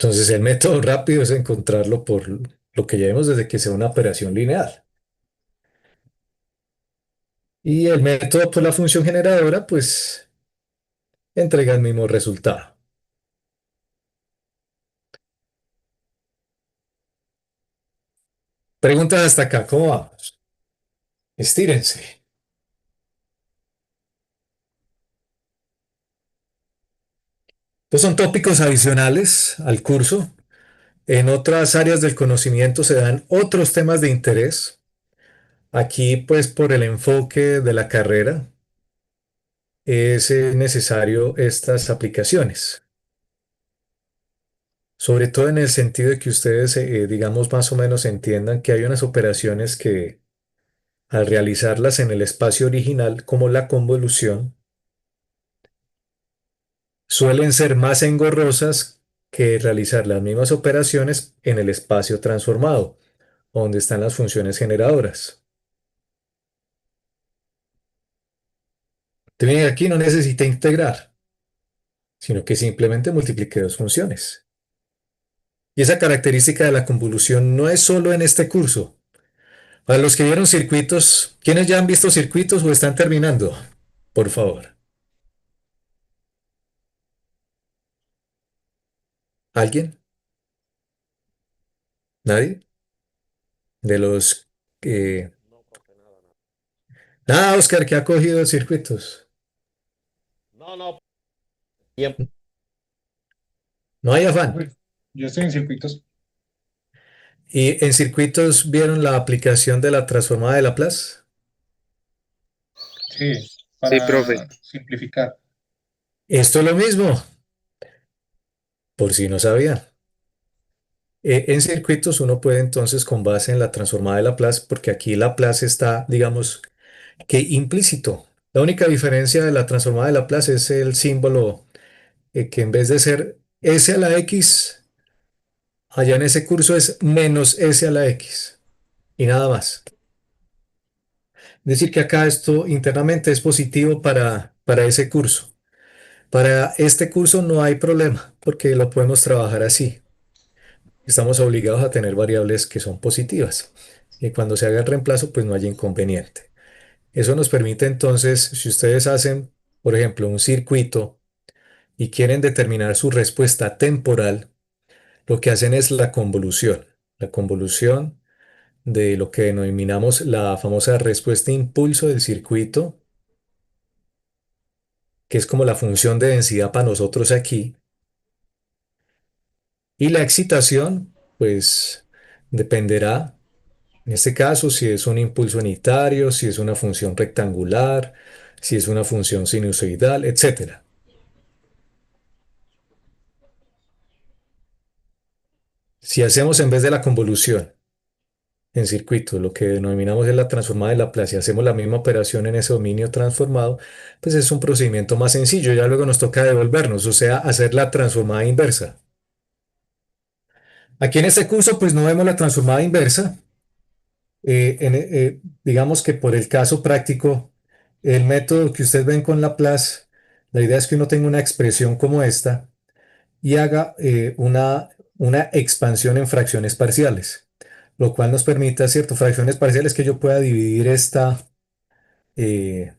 Entonces, el método rápido es encontrarlo por lo que llevemos desde que sea una operación lineal. Y el método por la función generadora, pues, entrega el mismo resultado. Preguntas hasta acá, ¿cómo vamos? Estírense. Estos son tópicos adicionales al curso. En otras áreas del conocimiento se dan otros temas de interés. Aquí, pues, por el enfoque de la carrera, es necesario estas aplicaciones. Sobre todo en el sentido de que ustedes, digamos, más o menos entiendan que hay unas operaciones que, al realizarlas en el espacio original, como la convolución, suelen ser más engorrosas que realizar las mismas operaciones en el espacio transformado, donde están las funciones generadoras. Entonces, aquí no necesita integrar, sino que simplemente multiplique dos funciones. Y esa característica de la convolución no es solo en este curso. Para los que vieron circuitos, ¿quiénes ya han visto circuitos o están terminando? Por favor. ¿Alguien? ¿Nadie? De los que... Nada, Oscar, que ha cogido circuitos. No, no, tiempo. No hay afán. Pues, yo estoy en circuitos. ¿Y en circuitos vieron la aplicación de la transformada de Laplace? Sí, Sí, profe. para simplificar. Esto es lo mismo, por si no sabían. En circuitos uno puede entonces, con base en la transformada de Laplace, porque aquí Laplace está, digamos, que implícito. La única diferencia de la transformada de Laplace es el símbolo que en vez de ser s a la x, allá en ese curso es menos s a la x y nada más. Es decir, que acá esto internamente es positivo para ese curso. Para este curso no hay problema porque lo podemos trabajar así. Estamos obligados a tener variables que son positivas. Y cuando se haga el reemplazo, pues no hay inconveniente. Eso nos permite entonces, si ustedes hacen, por ejemplo, un circuito y quieren determinar su respuesta temporal, lo que hacen es la convolución. La convolución de lo que denominamos la famosa respuesta impulso del circuito, que es como la función de densidad para nosotros aquí. Y la excitación, pues dependerá, en este caso, si es un impulso unitario, si es una función rectangular, si es una función sinusoidal, etcétera. Si hacemos en vez de la convolución en circuito, lo que denominamos es la transformada de Laplace, y hacemos la misma operación en ese dominio transformado, pues es un procedimiento más sencillo. Ya luego nos toca devolvernos, o sea, hacer la transformada inversa. Aquí en este curso, pues no vemos la transformada inversa. Digamos que por el caso práctico, el método que ustedes ven con Laplace, la idea es que uno tenga una expresión como esta y haga una expansión en fracciones parciales, lo cual nos permite, ¿cierto? Fracciones parciales que yo pueda dividir eh,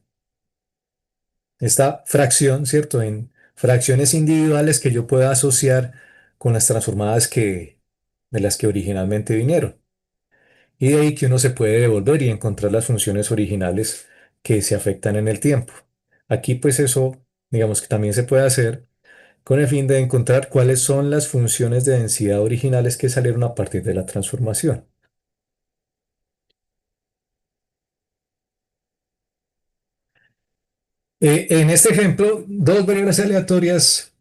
esta fracción, ¿cierto? En fracciones individuales que yo pueda asociar con las transformadas de las que originalmente vinieron. Y de ahí que uno se puede devolver y encontrar las funciones originales que se afectan en el tiempo. Aquí pues eso, digamos que también se puede hacer con el fin de encontrar cuáles son las funciones de densidad originales que salieron a partir de la transformación. En este ejemplo, dos variables aleatorias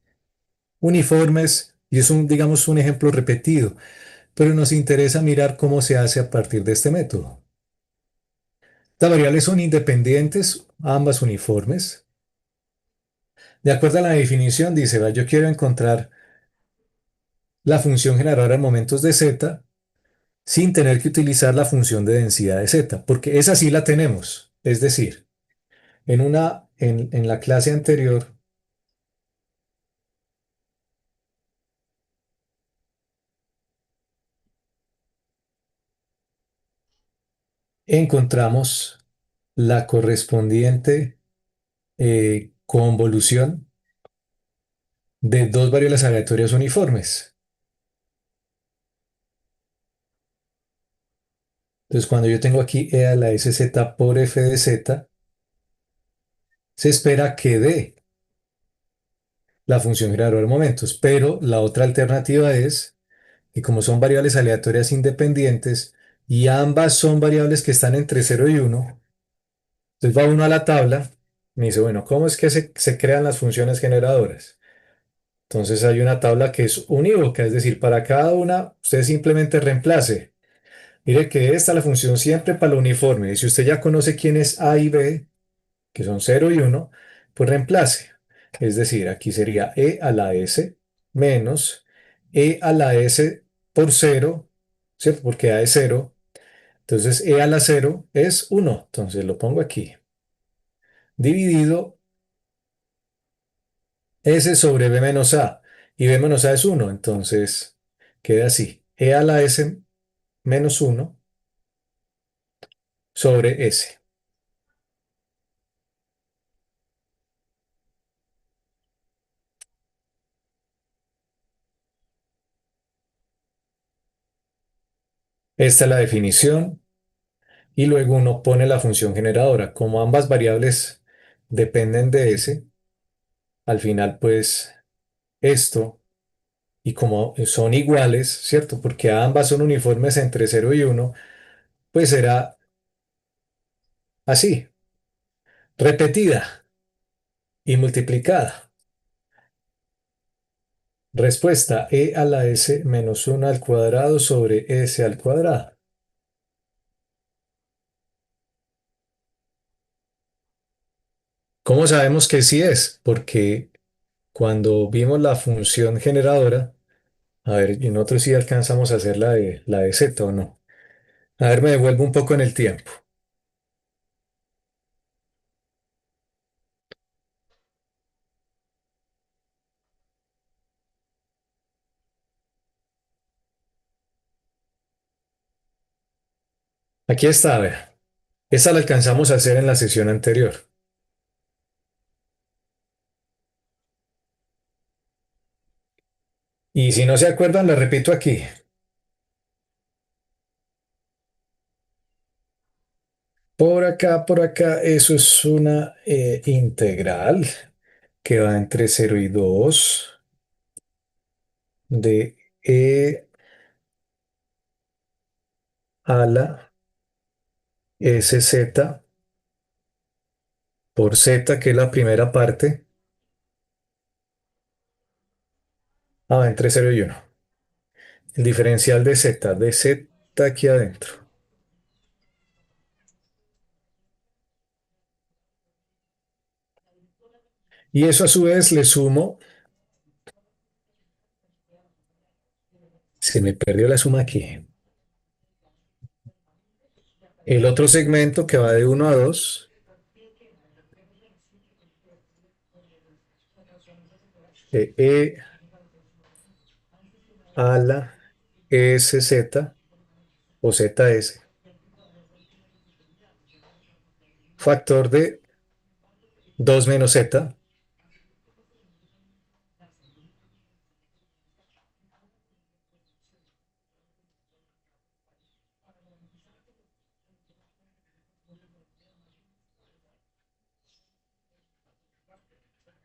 uniformes, y es un, digamos, un ejemplo repetido, pero nos interesa mirar cómo se hace a partir de este método. Estas variables son independientes, ambas uniformes. De acuerdo a la definición, dice, va, yo quiero encontrar la función generadora en momentos de z sin tener que utilizar la función de densidad de z, porque esa sí la tenemos. Es decir, en la clase anterior encontramos la correspondiente convolución de dos variables aleatorias uniformes. Entonces, cuando yo tengo aquí e a la sz por f de z, se espera que dé la función generadora de momentos, pero la otra alternativa es que como son variables aleatorias independientes y ambas son variables que están entre 0 y 1, entonces va uno a la tabla y me dice, bueno, ¿cómo es que se crean las funciones generadoras? Entonces hay una tabla que es unívoca, es decir, para cada una usted simplemente reemplace. Mire que esta es la función siempre para lo uniforme. Y si usted ya conoce quién es A y B, que son 0 y 1, pues reemplace. Es decir, aquí sería e a la s menos e a la s por 0, ¿cierto? Porque a es 0. Entonces e a la 0 es 1. Entonces lo pongo aquí. Dividido s sobre b menos a. Y b menos a es 1. Entonces queda así. E a la s menos 1 sobre s. Esta es la definición. Y luego uno pone la función generadora. Como ambas variables dependen de s, al final pues esto, y como son iguales, ¿cierto? Porque ambas son uniformes entre 0 y 1, pues será así, repetida y multiplicada. Respuesta, e a la s menos 1 al cuadrado sobre s al cuadrado. ¿Cómo sabemos que sí es? Porque cuando vimos la función generadora, a ver, y nosotros sí alcanzamos a hacer la de z o no. A ver, me devuelvo un poco en el tiempo. Aquí está, a ver. Esta la alcanzamos a hacer en la sesión anterior. Y si no se acuerdan, la repito aquí. Por acá, eso es una integral que va entre 0 y 2 de e a la sz por z, que es la primera parte, entre 0 y 1. El diferencial de z aquí adentro. Y eso a su vez le sumo, se me perdió la suma aquí. El otro segmento que va de 1 a 2 de e a la sz o zs, factor de 2 menos z.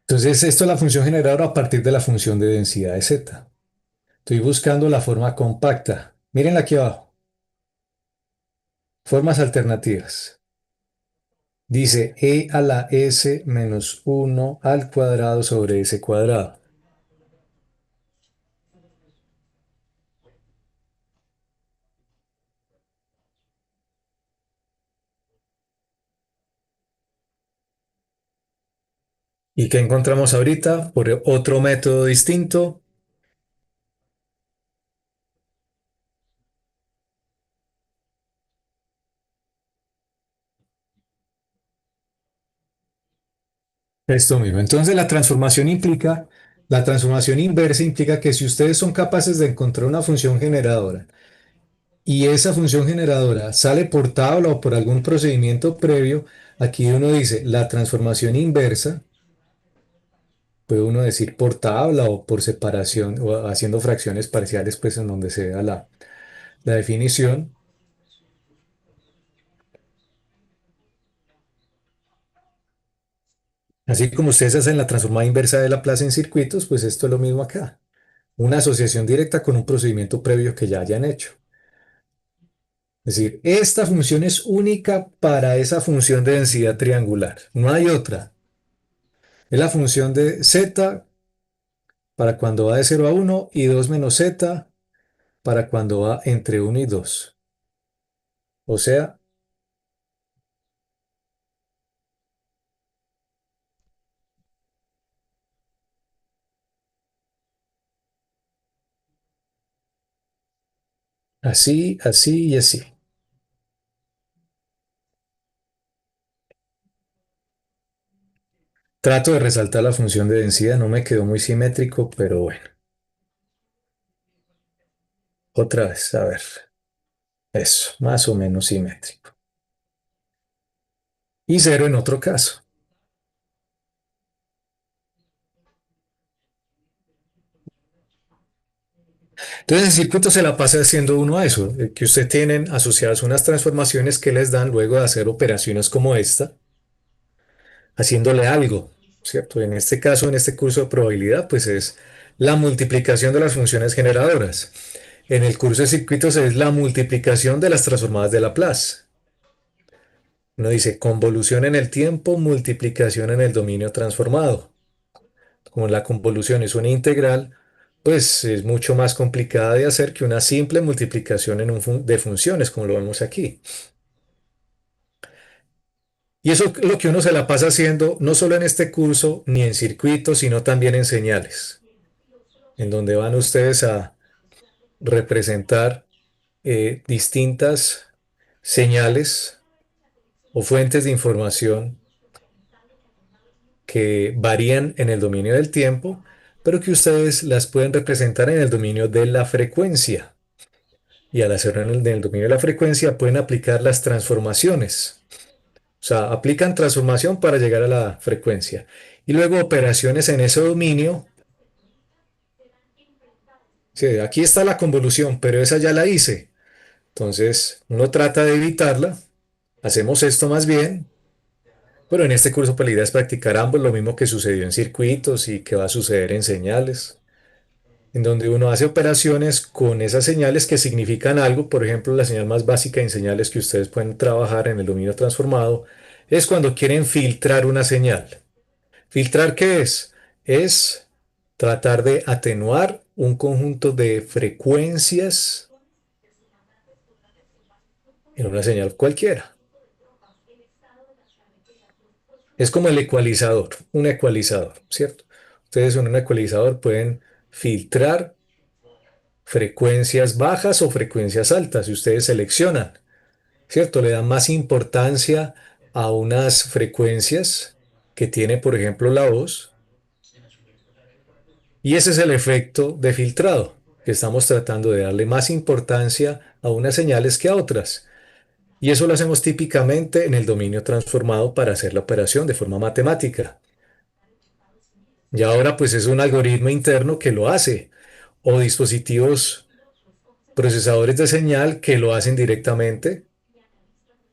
Entonces, esto es la función generadora a partir de la función de densidad de z. Estoy buscando la forma compacta. Mírenla aquí abajo. Formas alternativas. Dice e a la s menos 1 al cuadrado sobre s cuadrado. ¿Y qué encontramos ahorita? Por otro método distinto. Esto mismo. Entonces, la transformación inversa implica que si ustedes son capaces de encontrar una función generadora y esa función generadora sale por tabla o por algún procedimiento previo, aquí uno dice la transformación inversa, puede uno decir por tabla o por separación o haciendo fracciones parciales, pues en donde se da la definición. Así como ustedes hacen la transformada inversa de Laplace en circuitos, pues esto es lo mismo acá. Una asociación directa con un procedimiento previo que ya hayan hecho. Es decir, esta función es única para esa función de densidad triangular. No hay otra. Es la función de z para cuando va de 0 a 1 y 2 menos z para cuando va entre 1 y 2. O sea, así, así y así. Trato de resaltar la función de densidad, no me quedó muy simétrico, pero bueno. Otra vez, a ver. Eso, más o menos simétrico. Y cero en otro caso. Entonces, el circuito se la pasa haciendo uno a eso, que usted tienen asociadas unas transformaciones que les dan luego de hacer operaciones como esta, haciéndole algo, ¿cierto? En este caso, en este curso de probabilidad, pues es la multiplicación de las funciones generadoras. En el curso de circuitos es la multiplicación de las transformadas de Laplace. Uno dice convolución en el tiempo, multiplicación en el dominio transformado. Como la convolución es una integral, pues es mucho más complicada de hacer que una simple multiplicación de funciones, como lo vemos aquí. Y eso es lo que uno se la pasa haciendo no solo en este curso ni en circuitos, sino también en señales, en donde van ustedes a representar distintas señales o fuentes de información que varían en el dominio del tiempo, pero que ustedes las pueden representar en el dominio de la frecuencia. Y al hacerlo en el dominio de la frecuencia pueden aplicar las transformaciones. O sea, aplican transformación para llegar a la frecuencia. Y luego operaciones en ese dominio. Sí, aquí está la convolución, pero esa ya la hice. Entonces, uno trata de evitarla. Hacemos esto más bien. Pero en este curso, pues la idea es practicar ambos, lo mismo que sucedió en circuitos y que va a suceder en señales, en donde uno hace operaciones con esas señales que significan algo. Por ejemplo, la señal más básica en señales que ustedes pueden trabajar en el dominio transformado es cuando quieren filtrar una señal. ¿Filtrar qué es? Es tratar de atenuar un conjunto de frecuencias en una señal cualquiera. Es como el ecualizador, un ecualizador, ¿cierto? Ustedes en un ecualizador pueden filtrar frecuencias bajas o frecuencias altas y ustedes seleccionan, ¿cierto? Le dan más importancia a unas frecuencias que tiene, por ejemplo, la voz, y ese es el efecto de filtrado, que estamos tratando de darle más importancia a unas señales que a otras. Y eso lo hacemos típicamente en el dominio transformado para hacer la operación de forma matemática. Y ahora pues es un algoritmo interno que lo hace, o dispositivos procesadores de señal que lo hacen directamente,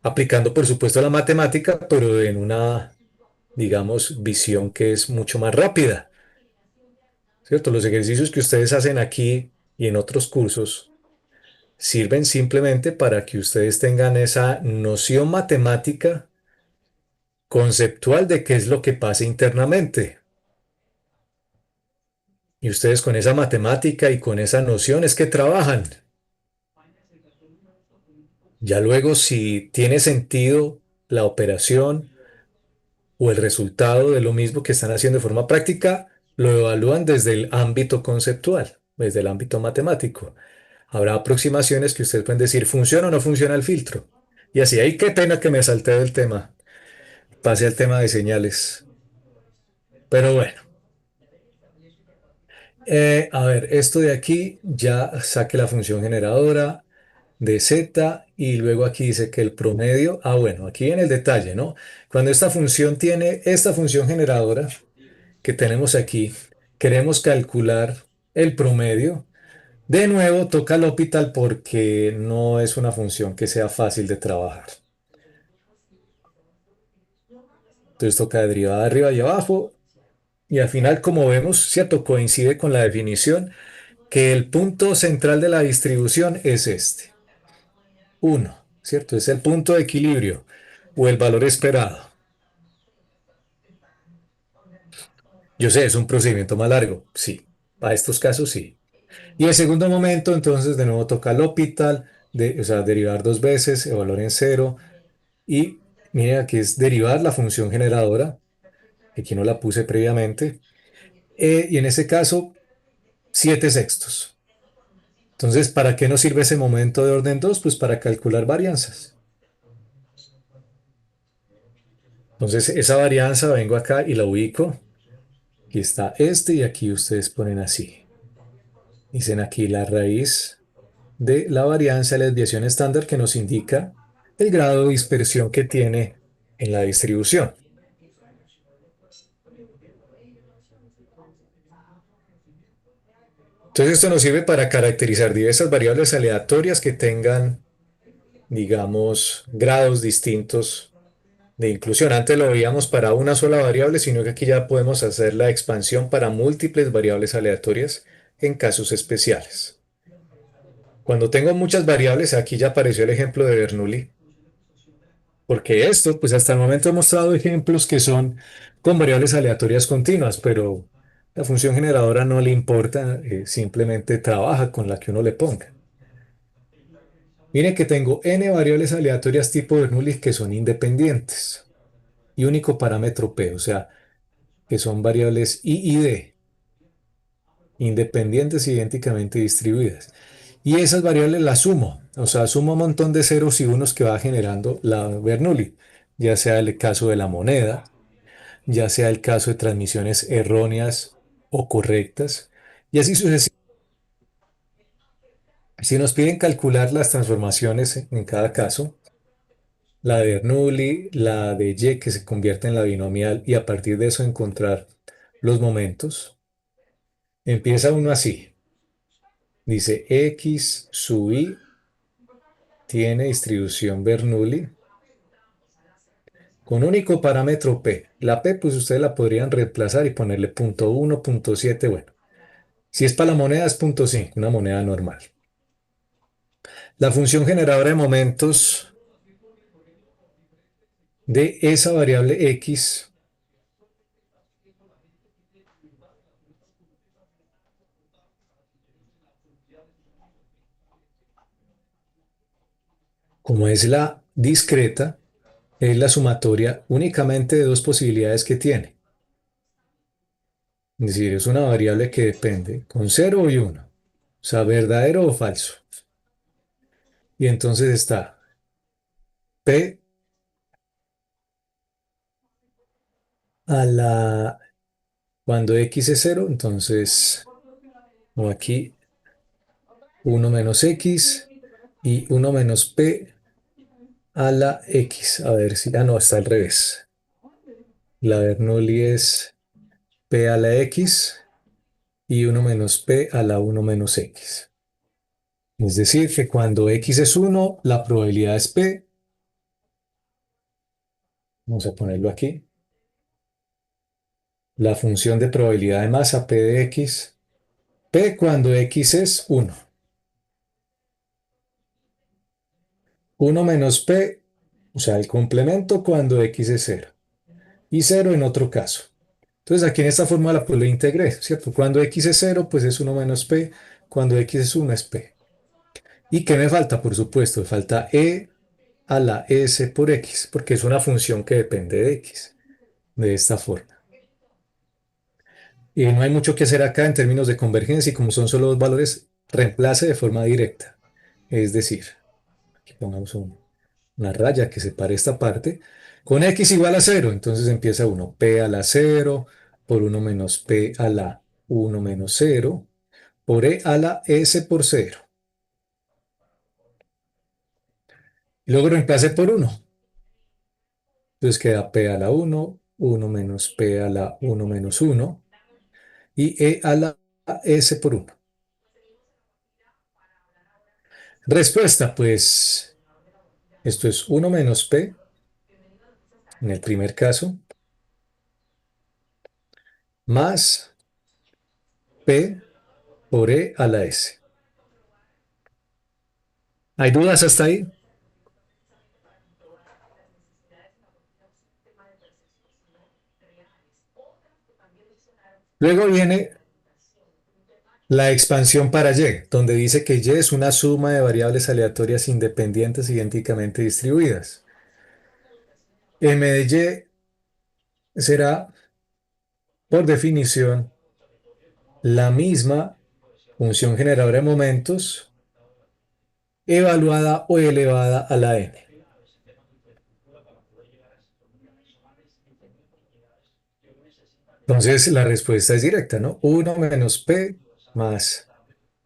aplicando por supuesto la matemática, pero en una, digamos, visión que es mucho más rápida, ¿cierto? Los ejercicios que ustedes hacen aquí y en otros cursos sirven simplemente para que ustedes tengan esa noción matemática conceptual de qué es lo que pasa internamente. Y ustedes con esa matemática y con esa noción es que trabajan. Ya luego, si tiene sentido la operación o el resultado de lo mismo que están haciendo de forma práctica, lo evalúan desde el ámbito conceptual, desde el ámbito matemático. Habrá aproximaciones que ustedes pueden decir, ¿funciona o no funciona el filtro? Y así, ay, qué pena que me salté del tema. Pase al tema de señales. Pero bueno, a ver, esto de aquí, ya saqué la función generadora, de z, y luego aquí dice que el promedio, bueno, aquí viene el detalle, ¿no? Cuando esta función tiene esta función generadora que tenemos aquí, queremos calcular el promedio. De nuevo, toca el L'Hopital porque no es una función que sea fácil de trabajar. Entonces toca derivada de arriba y abajo. Y al final, como vemos, ¿cierto? Coincide con la definición que el punto central de la distribución es este, 1, ¿cierto? Es el punto de equilibrio o el valor esperado. Yo sé, es un procedimiento más largo, sí. Para estos casos, sí. Y el segundo momento, entonces, de nuevo toca L'Hopital, o sea, derivar dos veces, el valor en cero. Y miren, aquí es derivar la función generadora, que aquí no la puse previamente. Y en ese caso, 7 sextos. Entonces, ¿para qué nos sirve ese momento de orden 2? Pues para calcular varianzas. Entonces, esa varianza vengo acá y la ubico. Aquí está este y aquí ustedes ponen así. Dicen aquí la raíz de la varianza de la desviación estándar que nos indica el grado de dispersión que tiene en la distribución. Entonces, esto nos sirve para caracterizar diversas variables aleatorias que tengan, digamos, grados distintos de inclusión. Antes lo veíamos para una sola variable, sino que aquí ya podemos hacer la expansión para múltiples variables aleatorias en casos especiales. Cuando tengo muchas variables, aquí ya apareció el ejemplo de Bernoulli, porque esto, pues hasta el momento he mostrado ejemplos que son con variables aleatorias continuas, pero la función generadora no le importa, simplemente trabaja con la que uno le ponga. Miren que tengo n variables aleatorias tipo Bernoulli que son independientes y único parámetro p, o sea, que son variables i y d, independientes e idénticamente distribuidas. Y esas variables las sumo, o sea, sumo un montón de ceros y unos que va generando la Bernoulli, ya sea el caso de la moneda, ya sea el caso de transmisiones erróneas o correctas, y así sucesivamente. Si nos piden calcular las transformaciones en cada caso, la de Bernoulli, la de Y que se convierte en la binomial y a partir de eso encontrar los momentos, empieza uno así. Dice X sub I tiene distribución Bernoulli con único parámetro P. La P pues ustedes la podrían reemplazar y ponerle punto 1, punto 7, bueno. Si es para la moneda es punto 5, una moneda normal. La función generadora de momentos de esa variable X como es la discreta, es la sumatoria únicamente de dos posibilidades que tiene. Es decir, es una variable que depende con 0 y 1, o sea, verdadero o falso. Y entonces está P a la, cuando X es 0, entonces, o aquí 1 menos X y 1 menos P a la X. A ver si, no, está al revés. La Bernoulli es P a la X y 1 menos P a la 1 menos X. Es decir, que cuando X es 1, la probabilidad es P. Vamos a ponerlo aquí. La función de probabilidad de masa P de X. P cuando X es 1. 1 menos P, o sea, el complemento cuando X es 0. Y 0 en otro caso. Entonces aquí en esta fórmula pues lo integré, ¿cierto? Cuando X es 0, pues es 1 menos P. Cuando X es 1 es P. ¿Y qué me falta? Por supuesto, me falta E a la S por X, porque es una función que depende de X, de esta forma. Y no hay mucho que hacer acá en términos de convergencia y como son solo dos valores, reemplace de forma directa. Es decir, aquí pongamos una raya que separe esta parte. Con X igual a 0, entonces empieza uno, P a la 0 por 1 menos P a la 1 menos 0 por E a la S por 0. Y luego reemplace por uno. Entonces queda P a la uno menos P a la uno menos uno y E a la S por uno. Respuesta, pues esto es uno menos P en el primer caso, más P por E a la S. ¿Hay dudas hasta ahí? Luego viene la expansión para Y, donde dice que Y es una suma de variables aleatorias independientes idénticamente distribuidas. M de Y será, por definición, la misma función generadora de momentos evaluada o elevada a la n. Entonces la respuesta es directa, ¿no? Uno menos p más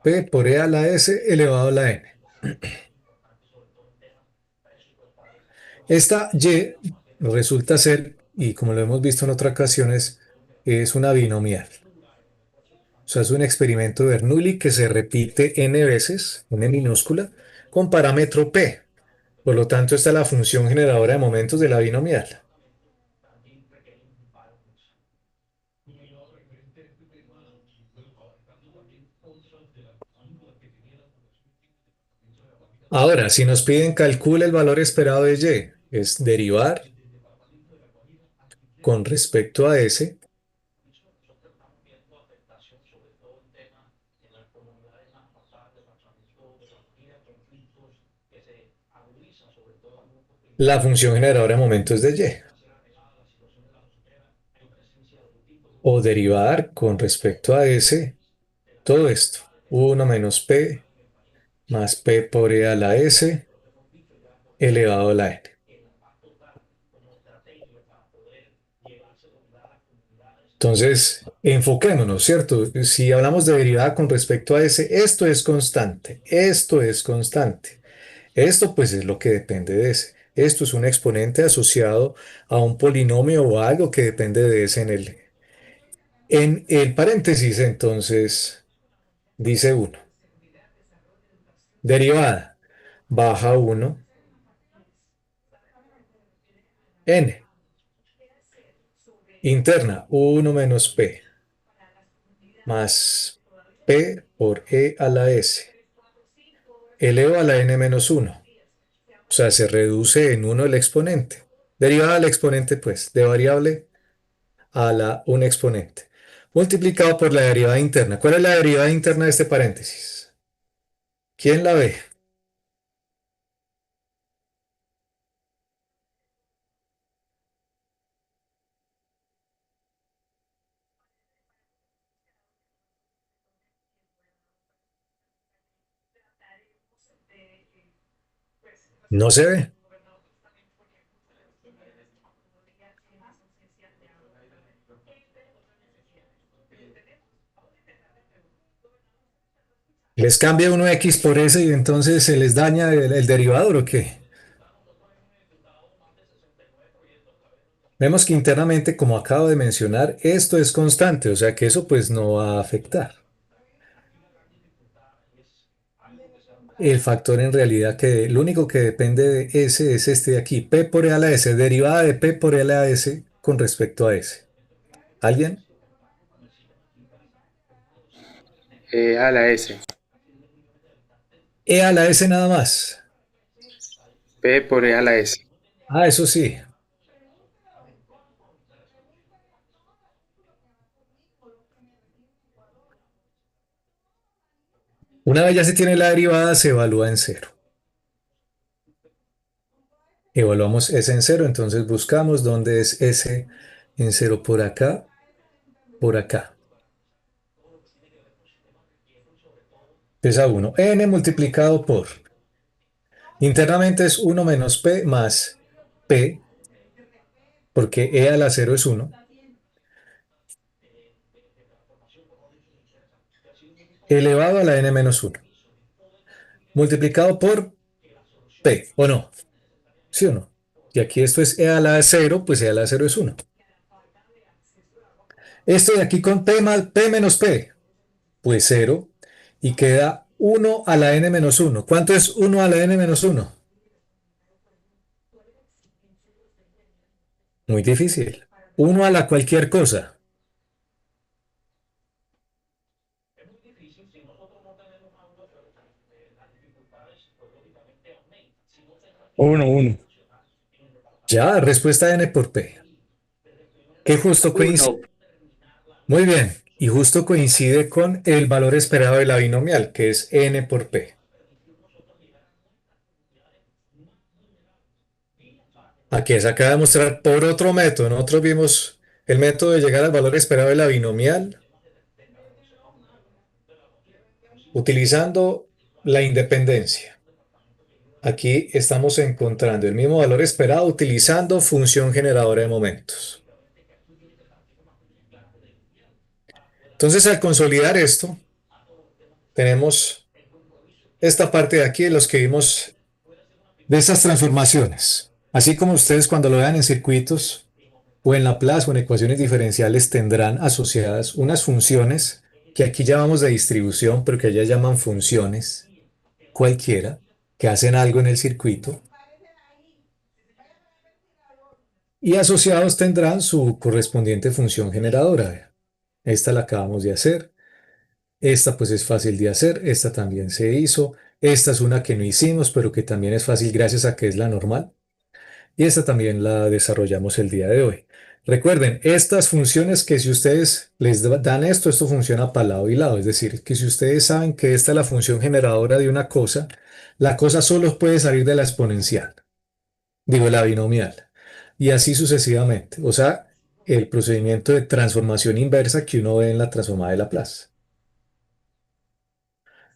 p por e a la s elevado a la n. Esta y resulta ser, y como lo hemos visto en otras ocasiones, es una binomial. O sea, es un experimento de Bernoulli que se repite n veces, n minúscula, con parámetro p. Por lo tanto, esta es la función generadora de momentos de la binomial. Ahora, si nos piden calcule el valor esperado de y, es derivar con respecto a s la función generadora de momentos de y. O derivar con respecto a s todo esto. Uno menos p más p por e a la s elevado a la n. Entonces, enfoquémonos, ¿cierto? Si hablamos de derivada con respecto a s, esto es constante, esto es constante. Esto pues es lo que depende de s. Esto es un exponente asociado a un polinomio o a algo que depende de s en el paréntesis. Entonces, dice uno, derivada, baja uno n, interna, uno menos p, más p por e a la s, elevado a la n menos uno. O sea, se reduce en uno el exponente. Derivada del exponente, pues, de variable a un exponente. Multiplicado por la derivada interna. ¿Cuál es la derivada interna de este paréntesis? ¿Quién la ve? No se ve. ¿Les cambia uno x por s y entonces se les daña el derivador o qué? Vemos que internamente, como acabo de mencionar, esto es constante, o sea que eso pues no va a afectar. El factor en realidad que lo único que depende de S es este de aquí, P por E a la S, derivada de P por E a la S con respecto a S. ¿Alguien? A la S. E a la S nada más. P por E a la S. Ah, eso sí. Una vez ya se tiene la derivada, se evalúa en cero. Evaluamos S en cero, entonces buscamos dónde es S en cero por acá, por acá. Pesa 1. N multiplicado por. Internamente es uno menos P más P, porque E a la cero es uno, elevado a la N menos uno. Multiplicado por P, ¿o no? ¿Sí o no? Y aquí esto es E a la 0, pues E a la 0 es 1. Esto de aquí con P, P menos P, pues 0. Y queda 1 a la n menos 1. ¿Cuánto es 1 a la n menos 1? Muy difícil. 1 a la cualquier cosa. Uno. Ya, respuesta n por P. Que justo coincide. Uno. Muy bien. Y justo coincide con el valor esperado de la binomial, que es n por P. Aquí se acaba de mostrar por otro método. Nosotros vimos el método de llegar al valor esperado de la binomial utilizando la independencia. Aquí estamos encontrando el mismo valor esperado utilizando función generadora de momentos. Entonces, al consolidar esto, tenemos esta parte de aquí de los que vimos de estas transformaciones. Así como ustedes cuando lo vean en circuitos o en Laplace o en ecuaciones diferenciales tendrán asociadas unas funciones que aquí llamamos de distribución, pero que allá llaman funciones cualquiera, que hacen algo en el circuito. Y asociados tendrán su correspondiente función generadora. Esta la acabamos de hacer. Esta pues es fácil de hacer. Esta también se hizo. Esta es una que no hicimos, pero que también es fácil gracias a que es la normal. Y esta también la desarrollamos el día de hoy. Recuerden, estas funciones que si ustedes les dan esto, esto funciona para lado y lado. Es decir, que si ustedes saben que esta es la función generadora de una cosa, la cosa solo puede salir de la exponencial. Digo, la binomial. Y así sucesivamente. O sea, el procedimiento de transformación inversa que uno ve en la transformada de Laplace.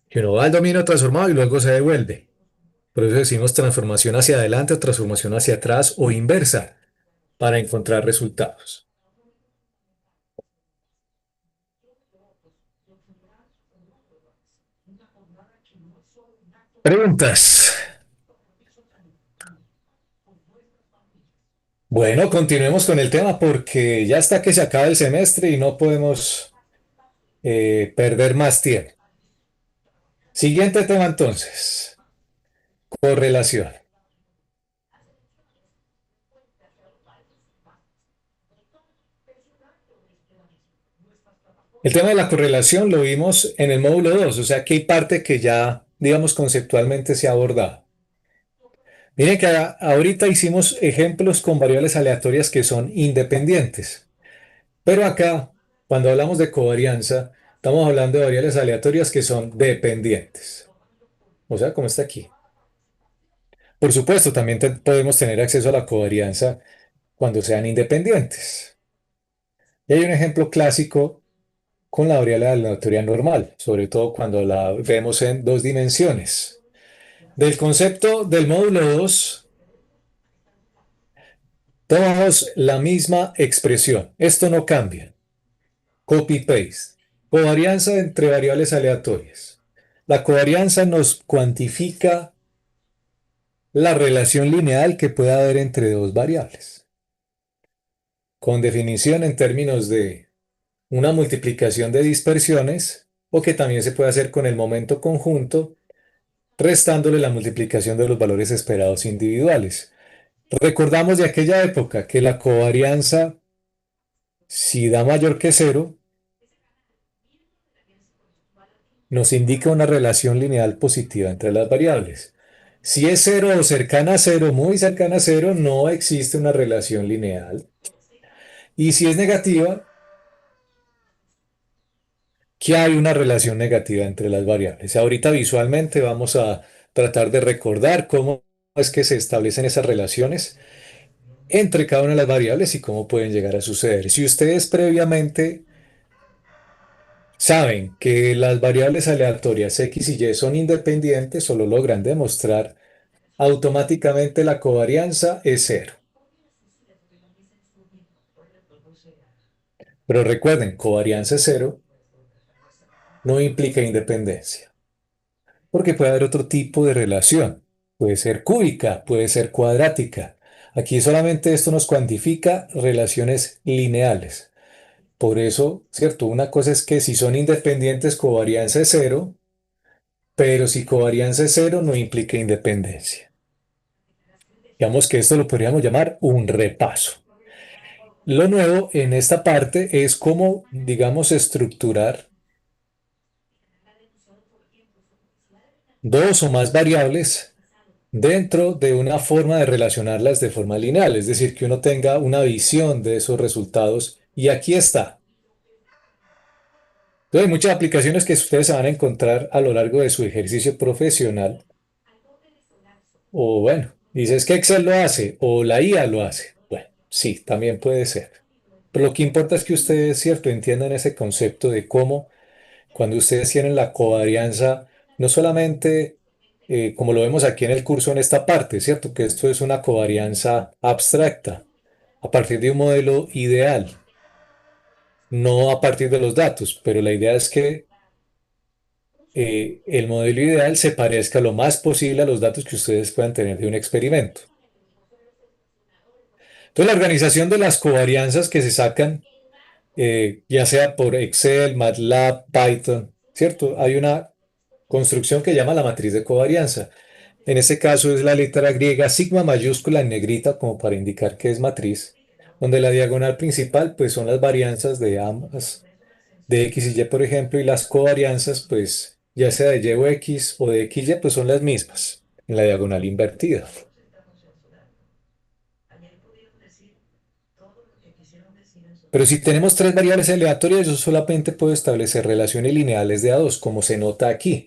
Que uno va al dominio transformado y luego se devuelve. Por eso decimos transformación hacia adelante o transformación hacia atrás o inversa para encontrar resultados. Preguntas. Bueno, continuemos con el tema porque ya está que se acaba el semestre y no podemos perder más tiempo. Siguiente tema entonces. Correlación. El tema de la correlación lo vimos en el módulo 2, o sea que hay parte que ya, digamos, conceptualmente se ha abordado. Miren que ahorita hicimos ejemplos con variables aleatorias que son independientes, pero acá, cuando hablamos de covarianza, estamos hablando de variables aleatorias que son dependientes, o sea, como está aquí. Por supuesto, también podemos tener acceso a la covarianza cuando sean independientes. Y hay un ejemplo clásico con la variable aleatoria normal, sobre todo cuando la vemos en dos dimensiones. Del concepto del módulo 2 tomamos la misma expresión. Esto no cambia. Copy-paste. Covarianza entre variables aleatorias. La covarianza nos cuantifica la relación lineal que puede haber entre dos variables. Con definición en términos de una multiplicación de dispersiones o que también se puede hacer con el momento conjunto restándole la multiplicación de los valores esperados individuales. Recordamos de aquella época que la covarianza, si da mayor que cero, nos indica una relación lineal positiva entre las variables. Si es cero o cercana a cero, muy cercana a cero, no existe una relación lineal. Y si es negativa, que hay una relación negativa entre las variables. Ahorita visualmente vamos a tratar de recordar cómo es que se establecen esas relaciones entre cada una de las variables y cómo pueden llegar a suceder. Si ustedes previamente saben que las variables aleatorias x y y son independientes o lo logran demostrar, automáticamente la covarianza es cero. Pero recuerden, covarianza es cero no implica independencia, porque puede haber otro tipo de relación. puede ser cúbica, puede ser cuadrática. Aquí solamente esto nos cuantifica relaciones lineales. Por eso, ¿cierto? Una cosa es que si son independientes, covarianza es cero, pero si covarianza es cero, no implica independencia. Digamos que esto lo podríamos llamar un repaso. Lo nuevo en esta parte es cómo, digamos, estructurar dos o más variables dentro de una forma de relacionarlas de forma lineal, es decir, que uno tenga una visión de esos resultados. Y aquí está. Entonces, hay muchas aplicaciones que ustedes se van a encontrar a lo largo de su ejercicio profesional. O bueno, dices que Excel lo hace o la IA lo hace. Bueno, sí, también puede ser. Pero lo que importa es que ustedes, cierto, entiendan ese concepto de cómo cuando ustedes tienen la covarianza, no solamente como lo vemos aquí en el curso en esta parte, cierto, que esto es una covarianza abstracta a partir de un modelo ideal, no a partir de los datos, pero la idea es que el modelo ideal se parezca lo más posible a los datos que ustedes puedan tener de un experimento. Entonces, la organización de las covarianzas que se sacan, ya sea por Excel, MATLAB, Python, ¿cierto? Hay una construcción que llama la matriz de covarianza. En este caso es la letra griega sigma mayúscula en negrita como para indicar que es matriz, donde la diagonal principal pues son las varianzas de ambas, de X y Y por ejemplo, y las covarianzas pues ya sea de Y o X o de X y pues son las mismas en la diagonal invertida. Pero si tenemos tres variables aleatorias, yo solamente puedo establecer relaciones lineales de a dos, como se nota aquí.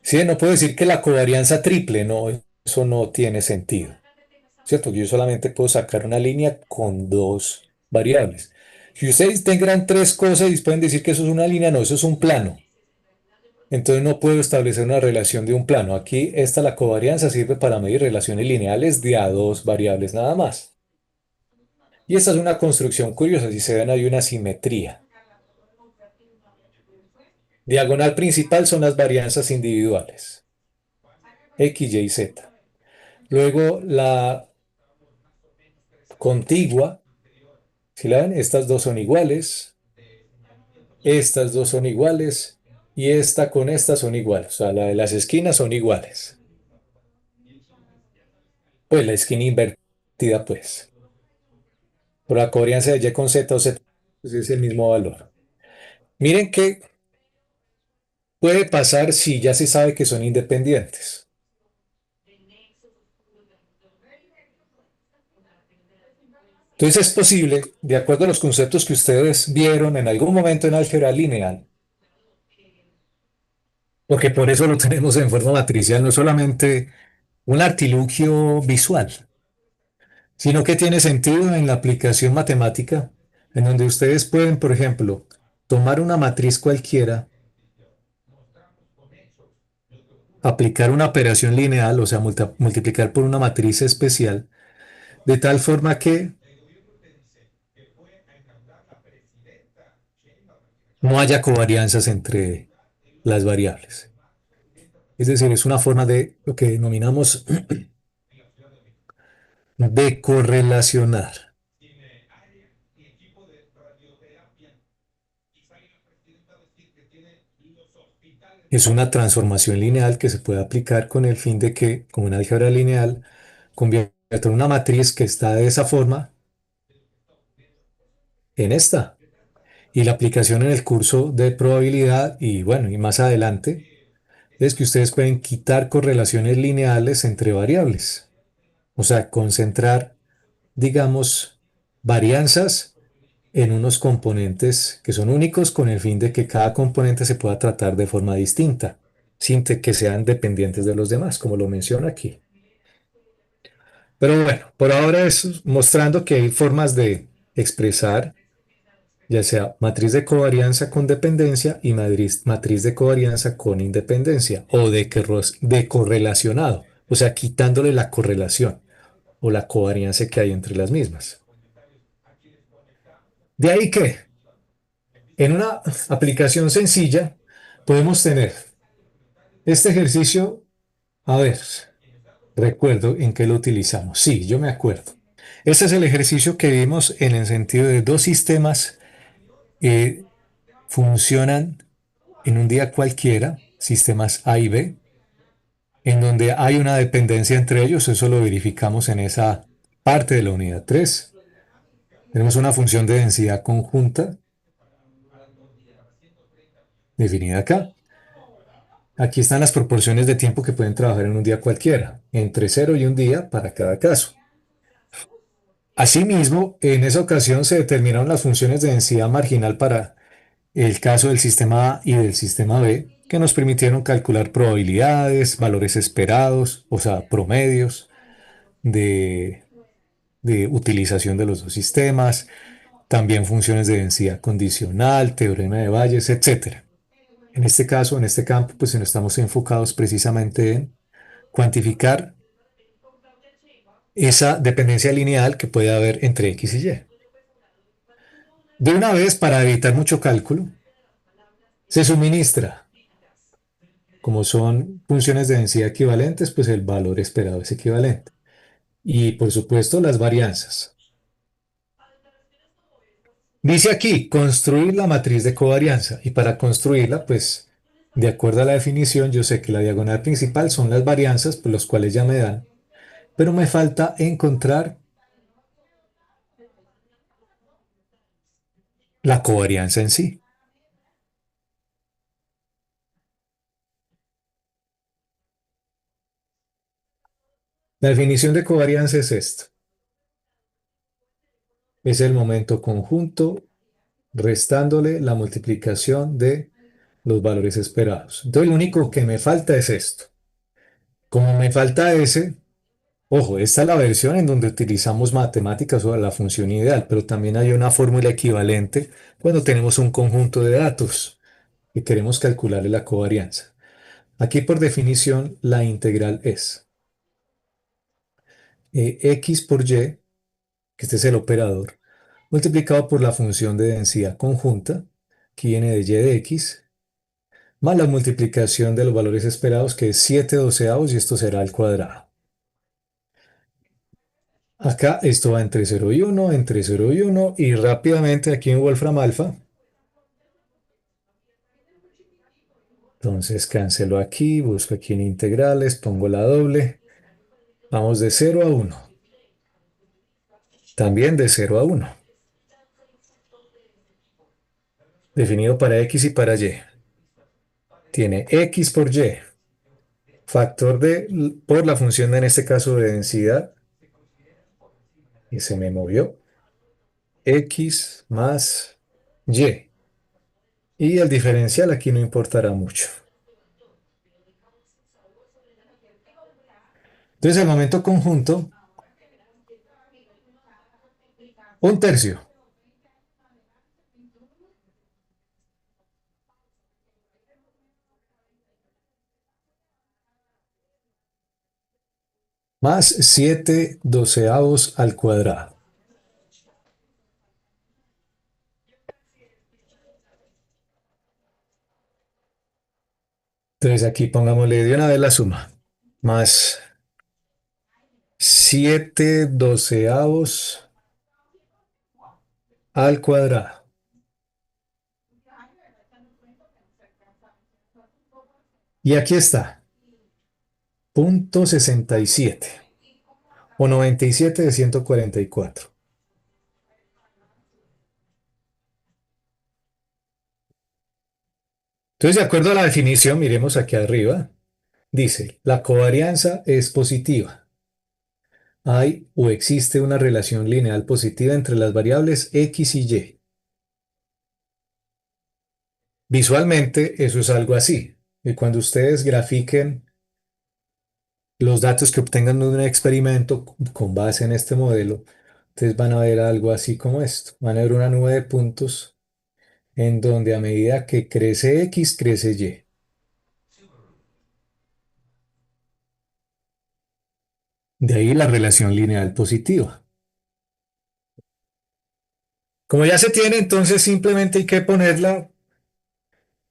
Sí, no puedo decir que la covarianza triple, no, eso no tiene sentido, ¿cierto? Yo solamente puedo sacar una línea con dos variables. Si ustedes tengan tres cosas y pueden decir que eso es una línea, no, eso es un plano. Entonces no puedo establecer una relación de un plano. Aquí la covarianza sirve para medir relaciones lineales de a dos variables nada más. Y esta es una construcción curiosa, si se ven hay una simetría. Diagonal principal son las varianzas individuales, X, Y, Z. Luego la contigua, si la ven, estas dos son iguales, estas dos son iguales y esta con esta son iguales. O sea, la de las esquinas son iguales. Pues la esquina invertida, pues. Por la covarianza de Y con Z o Z, pues es el mismo valor. Miren qué puede pasar si ya se sabe que son independientes. Entonces es posible, de acuerdo a los conceptos que ustedes vieron en algún momento en álgebra lineal, porque por eso lo tenemos en forma matricial, no es solamente un artilugio visual, sino que tiene sentido en la aplicación matemática, en donde ustedes pueden, por ejemplo, tomar una matriz cualquiera, aplicar una operación lineal, o sea, multiplicar por una matriz especial, de tal forma que no haya covarianzas entre las variables. Es decir, es una forma de lo que denominamos de correlacionar. Es una transformación lineal que se puede aplicar con el fin de que, como una álgebra lineal, convierta una matriz que está de esa forma en esta. Y la aplicación en el curso de probabilidad y bueno, y más adelante, es que ustedes pueden quitar correlaciones lineales entre variables. O sea, concentrar, digamos, varianzas en unos componentes que son únicos con el fin de que cada componente se pueda tratar de forma distinta, sin que sean dependientes de los demás, como lo menciona aquí. Pero bueno, por ahora es mostrando que hay formas de expresar, ya sea matriz de covarianza con dependencia y matriz de covarianza con independencia, o de correlacionado, o sea, quitándole la correlación o la covarianza que hay entre las mismas. De ahí que en una aplicación sencilla podemos tener este ejercicio A ver, recuerdo en qué lo utilizamos. Sí, yo me acuerdo. Ese es el ejercicio que vimos en el sentido de dos sistemas funcionan en un día cualquiera, sistemas A y B, en donde hay una dependencia entre ellos. Eso lo verificamos en esa parte de la unidad 3. Tenemos una función de densidad conjunta definida acá. Aquí están las proporciones de tiempo que pueden trabajar en un día cualquiera, entre 0 y 1 día para cada caso. Asimismo, en esa ocasión se determinaron las funciones de densidad marginal para el caso del sistema A y del sistema B, que nos permitieron calcular probabilidades, valores esperados, o sea, promedios de, de utilización de los dos sistemas, también funciones de densidad condicional, teorema de Bayes, etcétera. En este caso, en este campo, pues estamos enfocados precisamente en cuantificar esa dependencia lineal que puede haber entre X y Y. De una vez, para evitar mucho cálculo, se suministra, como son funciones de densidad equivalentes, pues el valor esperado es equivalente. Y por supuesto, las varianzas. Dice aquí, construir la matriz de covarianza. Y para construirla, pues, de acuerdo a la definición, yo sé que la diagonal principal son las varianzas, por las cuales ya me dan, pero me falta encontrar la covarianza en sí. La definición de covarianza es esto. Es el momento conjunto restándole la multiplicación de los valores esperados. Entonces, lo único que me falta es esto. Como me falta ese, ojo, esta es la versión en donde utilizamos matemáticas o la función ideal, pero también hay una fórmula equivalente cuando tenemos un conjunto de datos y queremos calcularle la covarianza. Aquí, por definición, la integral es x por y, que este es el operador, multiplicado por la función de densidad conjunta, que viene de y de x, más la multiplicación de los valores esperados, que es 7/12, y esto será al cuadrado. Acá esto va entre 0 y 1, entre 0 y 1, y rápidamente aquí en Wolfram Alpha. Entonces cancelo aquí, busco aquí en integrales, pongo la doble. Vamos de 0 a 1. También de 0 a 1. Definido para x y para y. Tiene x por y, factor por la función en este caso de densidad, y se me movió, x más y. Y el diferencial aquí no importará mucho. Entonces el momento conjunto, 1/3. Más 7/12 al cuadrado. Entonces aquí pongámosle de una vez la suma. Más 7/12 al cuadrado. Y aquí está, 0,67 o 97 de 144. Entonces, de acuerdo a la definición, miremos aquí arriba, dice, la covarianza es positiva. Hay o existe una relación lineal positiva entre las variables x y y. Visualmente, eso es algo así. Y cuando ustedes grafiquen los datos que obtengan de un experimento con base en este modelo, ustedes van a ver algo así como esto. Van a ver una nube de puntos en donde a medida que crece X, crece Y. De ahí la relación lineal positiva. Como ya se tiene, entonces simplemente hay que ponerla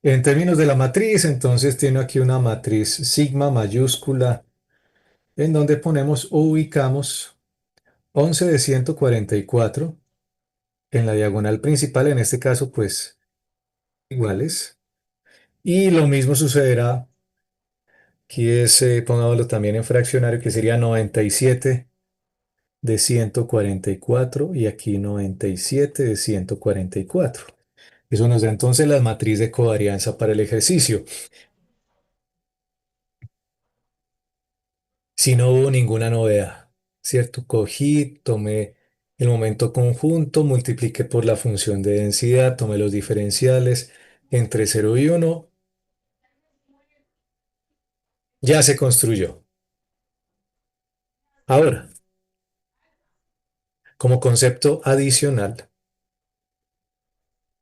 En términos de la matriz, entonces tiene aquí una matriz sigma mayúscula en donde ponemos o ubicamos 11 de 144 en la diagonal principal, en este caso pues iguales. Y lo mismo sucederá, aquí es, pongámoslo también en fraccionario, que sería 97 de 144 y aquí 97 de 144. Eso nos da entonces la matriz de covarianza para el ejercicio. Si no hubo ninguna novedad, ¿cierto? Cogí, tomé el momento conjunto, multipliqué por la función de densidad, tomé los diferenciales entre 0 y 1, ya se construyó. Ahora, como concepto adicional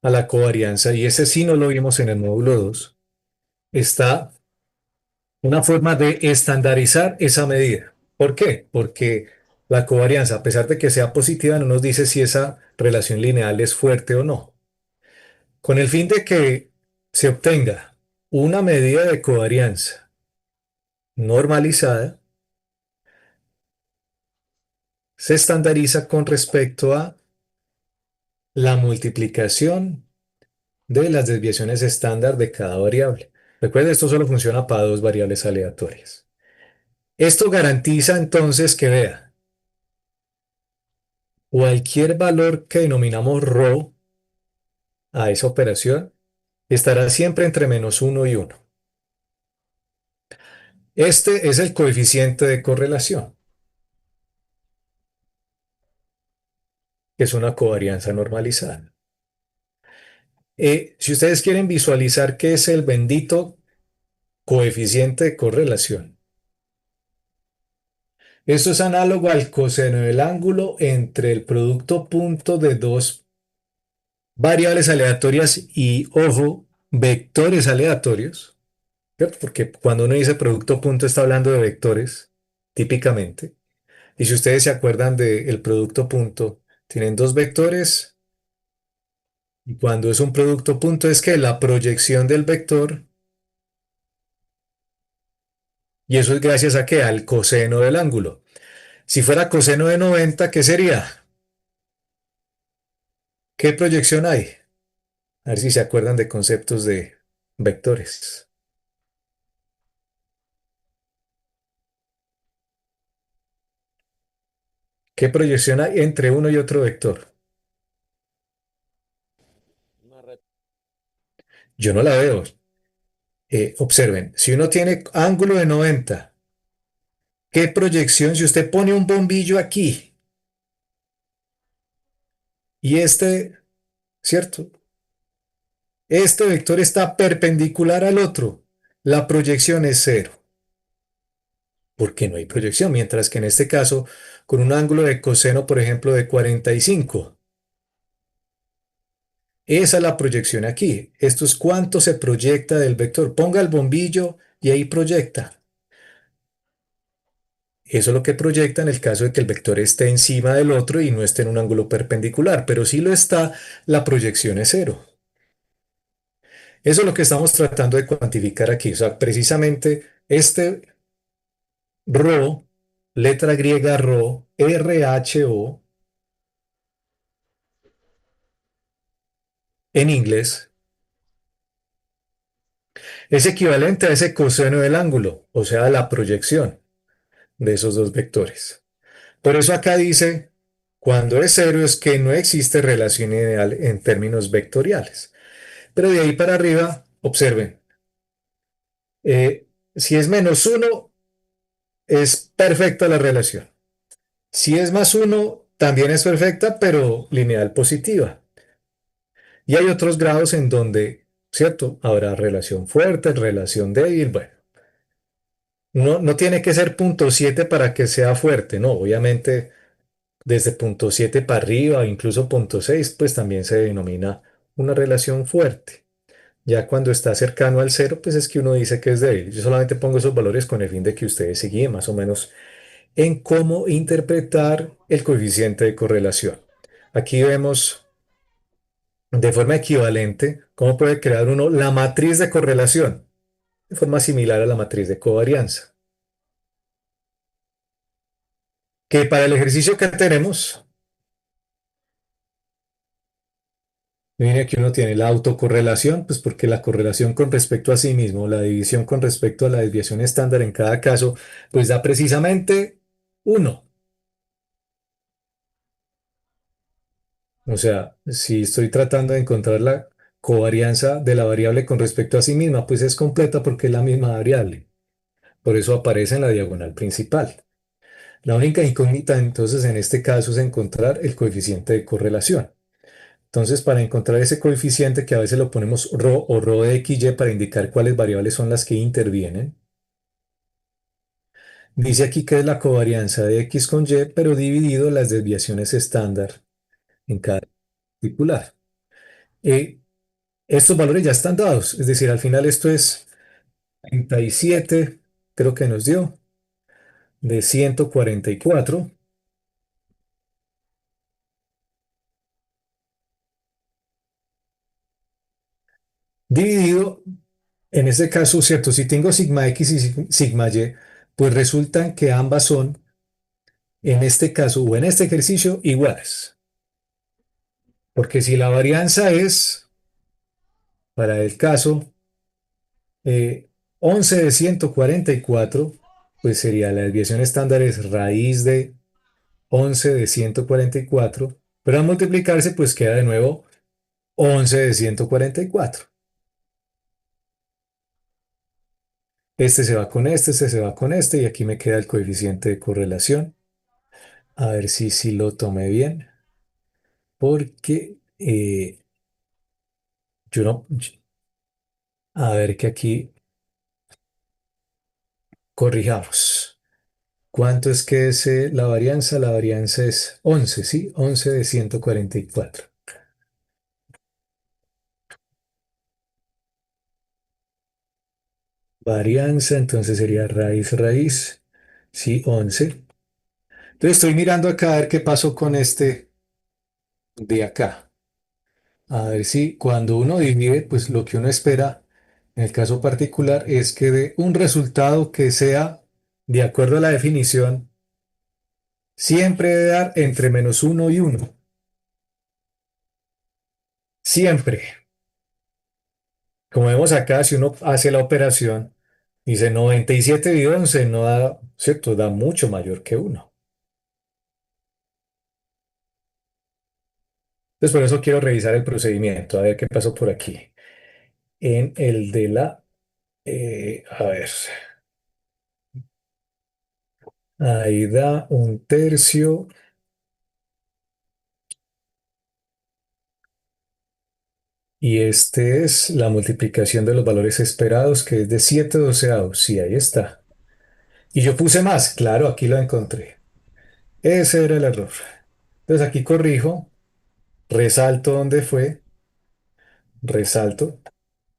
a la covarianza, y ese sí no lo vimos en el módulo 2, está una forma de estandarizar esa medida. ¿Por qué? Porque la covarianza, a pesar de que sea positiva, no nos dice si esa relación lineal es fuerte o no. Con el fin de que se obtenga una medida de covarianza normalizada, se estandariza con respecto a la multiplicación de las desviaciones estándar de cada variable. Recuerden, esto solo funciona para dos variables aleatorias. Esto garantiza entonces que vea, cualquier valor que denominamos ρ a esa operación estará siempre entre -1 y 1. Este es el coeficiente de correlación, que es una covarianza normalizada. Si ustedes quieren visualizar qué es el bendito coeficiente de correlación, esto es análogo al coseno del ángulo entre el producto punto de dos variables aleatorias y, ojo, vectores aleatorios, ¿cierto? Porque cuando uno dice producto punto está hablando de vectores, típicamente. Y si ustedes se acuerdan del producto punto, tienen dos vectores y cuando es un producto punto es que la proyección del vector, y eso es gracias a que al coseno del ángulo. Si fuera coseno de 90, ¿qué sería? ¿Qué proyección hay? A ver si se acuerdan de conceptos de vectores. ¿Qué proyección hay entre uno y otro vector? Yo no la veo. Observen, si uno tiene ángulo de 90, ¿qué proyección? Si usted pone un bombillo aquí y ¿cierto? Este vector está perpendicular al otro. La proyección es cero, porque no hay proyección, mientras que en este caso, con un ángulo de coseno, por ejemplo, de 45, esa es la proyección aquí. Esto es cuánto se proyecta del vector. Ponga el bombillo y ahí proyecta. Eso es lo que proyecta en el caso de que el vector esté encima del otro y no esté en un ángulo perpendicular, pero si lo está, la proyección es cero. Eso es lo que estamos tratando de cuantificar aquí. O sea, precisamente este ρ, letra griega ρ, RHO, en inglés, es equivalente a ese coseno del ángulo, o sea, a la proyección de esos dos vectores. Por eso acá dice, cuando es cero es que no existe relación ideal en términos vectoriales. Pero de ahí para arriba, observen, si es -1, es perfecta la relación. Si es +1, también es perfecta, pero lineal positiva. Y hay otros grados en donde, ¿cierto? Habrá relación fuerte, relación débil. Bueno, no tiene que ser .7 para que sea fuerte, no. Obviamente, desde .7 para arriba, incluso .6, pues también se denomina una relación fuerte. Ya cuando está cercano al cero, pues es que uno dice que es débil. Yo solamente pongo esos valores con el fin de que ustedes se guíen más o menos en cómo interpretar el coeficiente de correlación. Aquí vemos de forma equivalente, ¿cómo puede crear uno la matriz de correlación? De forma similar a la matriz de covarianza. Que para el ejercicio que tenemos, miren aquí uno tiene la autocorrelación, pues porque la correlación con respecto a sí mismo, la división con respecto a la desviación estándar en cada caso, pues da precisamente 1. O sea, si estoy tratando de encontrar la covarianza de la variable con respecto a sí misma, pues es completa porque es la misma variable. Por eso aparece en la diagonal principal. La única incógnita entonces en este caso es encontrar el coeficiente de correlación. Entonces, para encontrar ese coeficiente, que a veces lo ponemos ρ o ρ de xy para indicar cuáles variables son las que intervienen, dice aquí que es la covarianza de x con y, pero dividido las desviaciones estándar en cada particular. Eh, Estos valores ya están dados, es decir, al final esto es 37, creo que nos dio, de 144, dividido, en este caso, ¿cierto? Si tengo sigma x y sigma y, pues resultan que ambas son, en este caso o en este ejercicio, iguales. Porque si la varianza es, para el caso, 11 de 144, pues sería la desviación estándar es raíz de 11 de 144, pero al multiplicarse, pues queda de nuevo 11 de 144. Este se va con este se va con este, y aquí me queda el coeficiente de correlación. A ver si lo tomé bien, porque yo no... A ver que aquí corrijamos. ¿Cuánto es que es la varianza? La varianza es 11, ¿sí? 11 de 144. Varianza, entonces sería raíz, sí, 11. Entonces estoy mirando acá a ver qué pasó con este de acá. A ver si cuando uno divide, pues lo que uno espera en el caso particular es que dé un resultado que sea, de acuerdo a la definición, siempre debe dar entre -1 y 1. Siempre. Como vemos acá, si uno hace la operación, dice 97 dividido 11, no da, ¿cierto? Da mucho mayor que 1. Entonces, por eso quiero revisar el procedimiento, a ver qué pasó por aquí. En el de a ver, ahí da 1/3. Y este es la multiplicación de los valores esperados, que es de 7/12. Sí, ahí está. Y yo puse más, claro, aquí lo encontré. Ese era el error. Entonces aquí corrijo, resalto donde fue, resalto.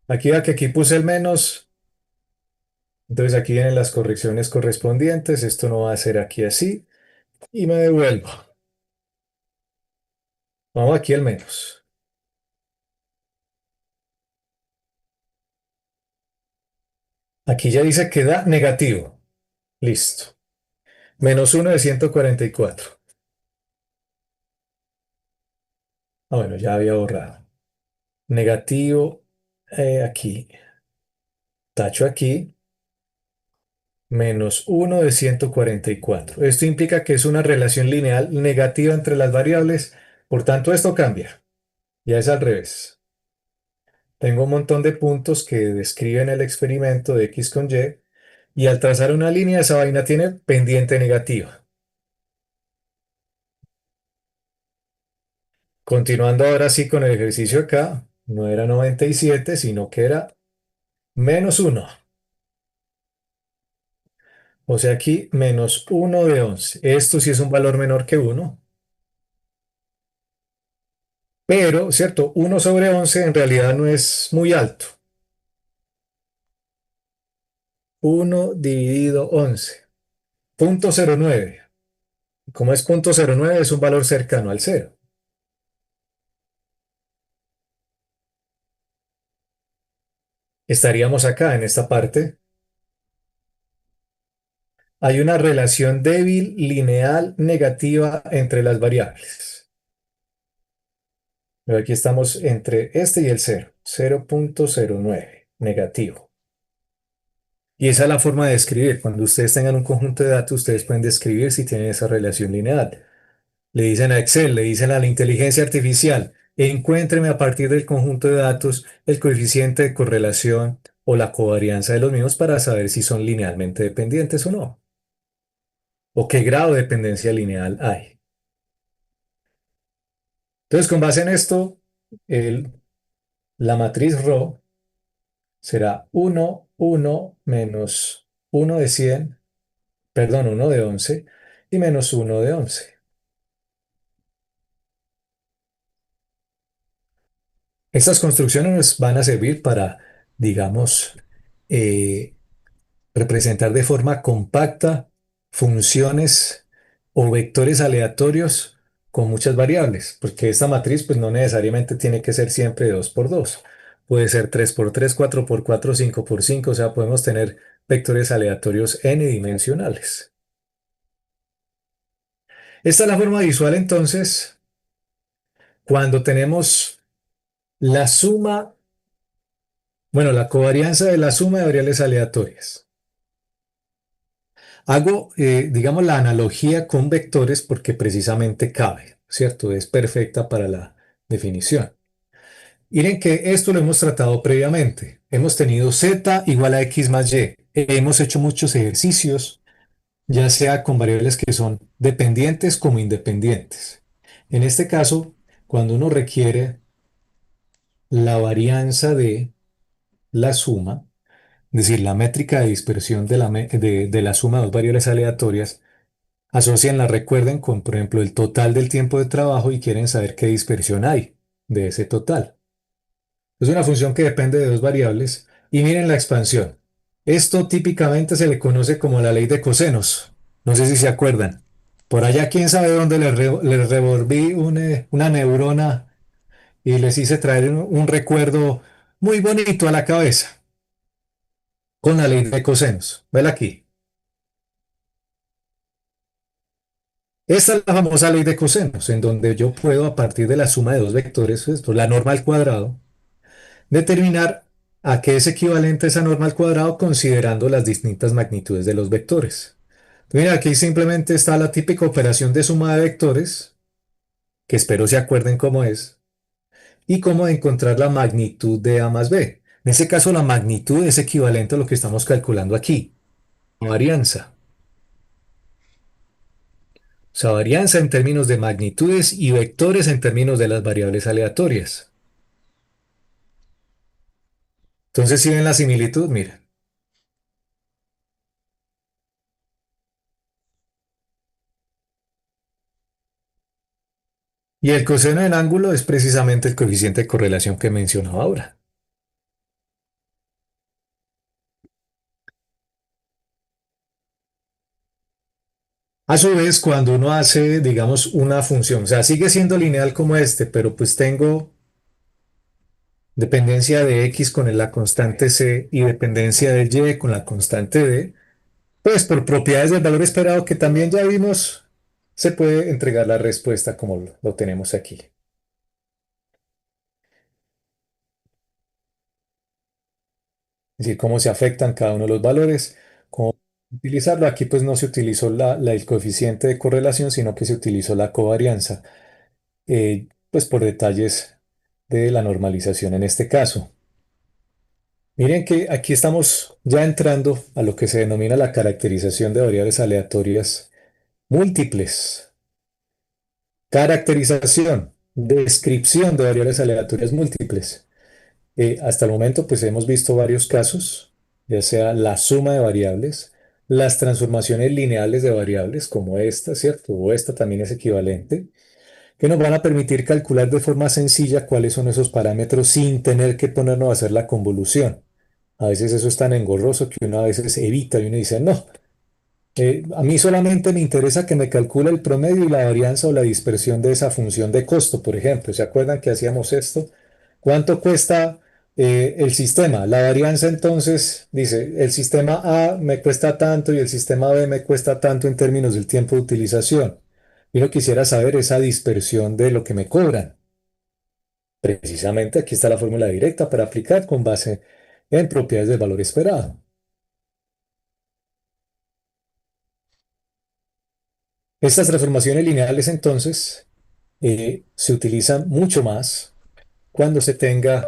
Aquí va que aquí puse el menos, entonces aquí vienen las correcciones correspondientes. Esto no va a ser aquí así y me devuelvo. Vamos aquí el menos. Aquí ya dice que da negativo. Listo. -1 de 144. Ah, bueno, ya había borrado. Negativo aquí. Tacho aquí. -1 de 144. Esto implica que es una relación lineal negativa entre las variables. Por tanto, esto cambia. Ya es al revés. Tengo un montón de puntos que describen el experimento de x con y. Y al trazar una línea, esa vaina tiene pendiente negativa. Continuando ahora sí con el ejercicio acá, no era 97, sino que era -1. O sea, aquí -1 de 11. Esto sí es un valor menor que 1, pero, ¿cierto? 1/11 en realidad no es muy alto. 1/11. 0.09. Como es 0.09, es un valor cercano al cero. estaríamos acá en esta parte. Hay una relación débil, lineal, negativa entre las variables. Pero aquí estamos entre este y el 0.09, negativo. Y esa es la forma de describir. Cuando ustedes tengan un conjunto de datos, ustedes pueden describir si tienen esa relación lineal. Le dicen a Excel, le dicen a la inteligencia artificial, encuéntreme a partir del conjunto de datos el coeficiente de correlación o la covarianza de los mismos para saber si son linealmente dependientes o no, o qué grado de dependencia lineal hay. Entonces, con base en esto, la matriz ρ será 1, 1 menos 1 de 100, perdón, 1 de 11 y menos 1 de 11. Estas construcciones nos van a servir para, digamos, eh, representar de forma compacta funciones o vectores aleatorios con muchas variables, porque esta matriz pues no necesariamente tiene que ser siempre 2 por 2. Puede ser 3 por 3, 4 por 4, 5 por 5, o sea, podemos tener vectores aleatorios n dimensionales. Esta es la forma visual entonces cuando tenemos la suma, bueno, la covarianza de la suma de variables aleatorias. Hago, digamos, la analogía con vectores porque precisamente cabe, ¿cierto? Es perfecta para la definición. Miren que esto lo hemos tratado previamente. Hemos tenido z igual a x más y. Hemos hecho muchos ejercicios, ya sea con variables que son dependientes como independientes. En este caso, cuando uno requiere la varianza de la suma, es decir, la métrica de dispersión de la suma de dos variables aleatorias, asocianla, recuerden, con, por ejemplo, el total del tiempo de trabajo y quieren saber qué dispersión hay de ese total. Es una función que depende de dos variables y miren la expansión. Esto típicamente se le conoce como la ley de cosenos. No sé si se acuerdan. Por allá, quién sabe dónde les revolví una neurona y les hice traer un recuerdo muy bonito a la cabeza con la ley de cosenos. Vela aquí. Esta es la famosa ley de cosenos, en donde yo puedo, a partir de la suma de dos vectores, esto, la norma al cuadrado, determinar a qué es equivalente esa norma al cuadrado considerando las distintas magnitudes de los vectores. Mira, aquí simplemente está la típica operación de suma de vectores, que espero se acuerden cómo es, y cómo encontrar la magnitud de A más B. En este caso, la magnitud es equivalente a lo que estamos calculando aquí, varianza. O sea, varianza en términos de magnitudes y vectores en términos de las variables aleatorias. Entonces, si ven la similitud, mira. Y el coseno del ángulo es precisamente el coeficiente de correlación que mencionaba ahora. A su vez, cuando uno hace, digamos, una función, o sea, sigue siendo lineal como este, pero pues tengo dependencia de x con la constante c y dependencia de y con la constante d, pues por propiedades del valor esperado que también ya vimos, se puede entregar la respuesta como lo tenemos aquí. Es decir, cómo se afectan cada uno de los valores, cómo utilizarlo. Aquí pues no se utilizó el coeficiente de correlación, sino que se utilizó la covarianza, pues por detalles de la normalización en este caso. Miren que aquí estamos ya entrando a lo que se denomina la caracterización de variables aleatorias múltiples. Caracterización, descripción de variables aleatorias múltiples. Hasta el momento, pues hemos visto varios casos, ya sea la suma de variables, las transformaciones lineales de variables, como esta, ¿cierto? O esta también es equivalente, que nos van a permitir calcular de forma sencilla cuáles son esos parámetros sin tener que ponernos a hacer la convolución. A veces eso es tan engorroso que uno a veces evita y uno dice, no, a mí solamente me interesa que me calcule el promedio y la varianza o la dispersión de esa función de costo, por ejemplo. ¿Se acuerdan que hacíamos esto? ¿Cuánto cuesta El sistema, la varianza entonces dice, el sistema A me cuesta tanto y el sistema B me cuesta tanto en términos del tiempo de utilización. Y uno quisiera saber esa dispersión de lo que me cobran. Precisamente aquí está la fórmula directa para aplicar con base en propiedades del valor esperado. Estas transformaciones lineales entonces se utilizan mucho más cuando se tenga,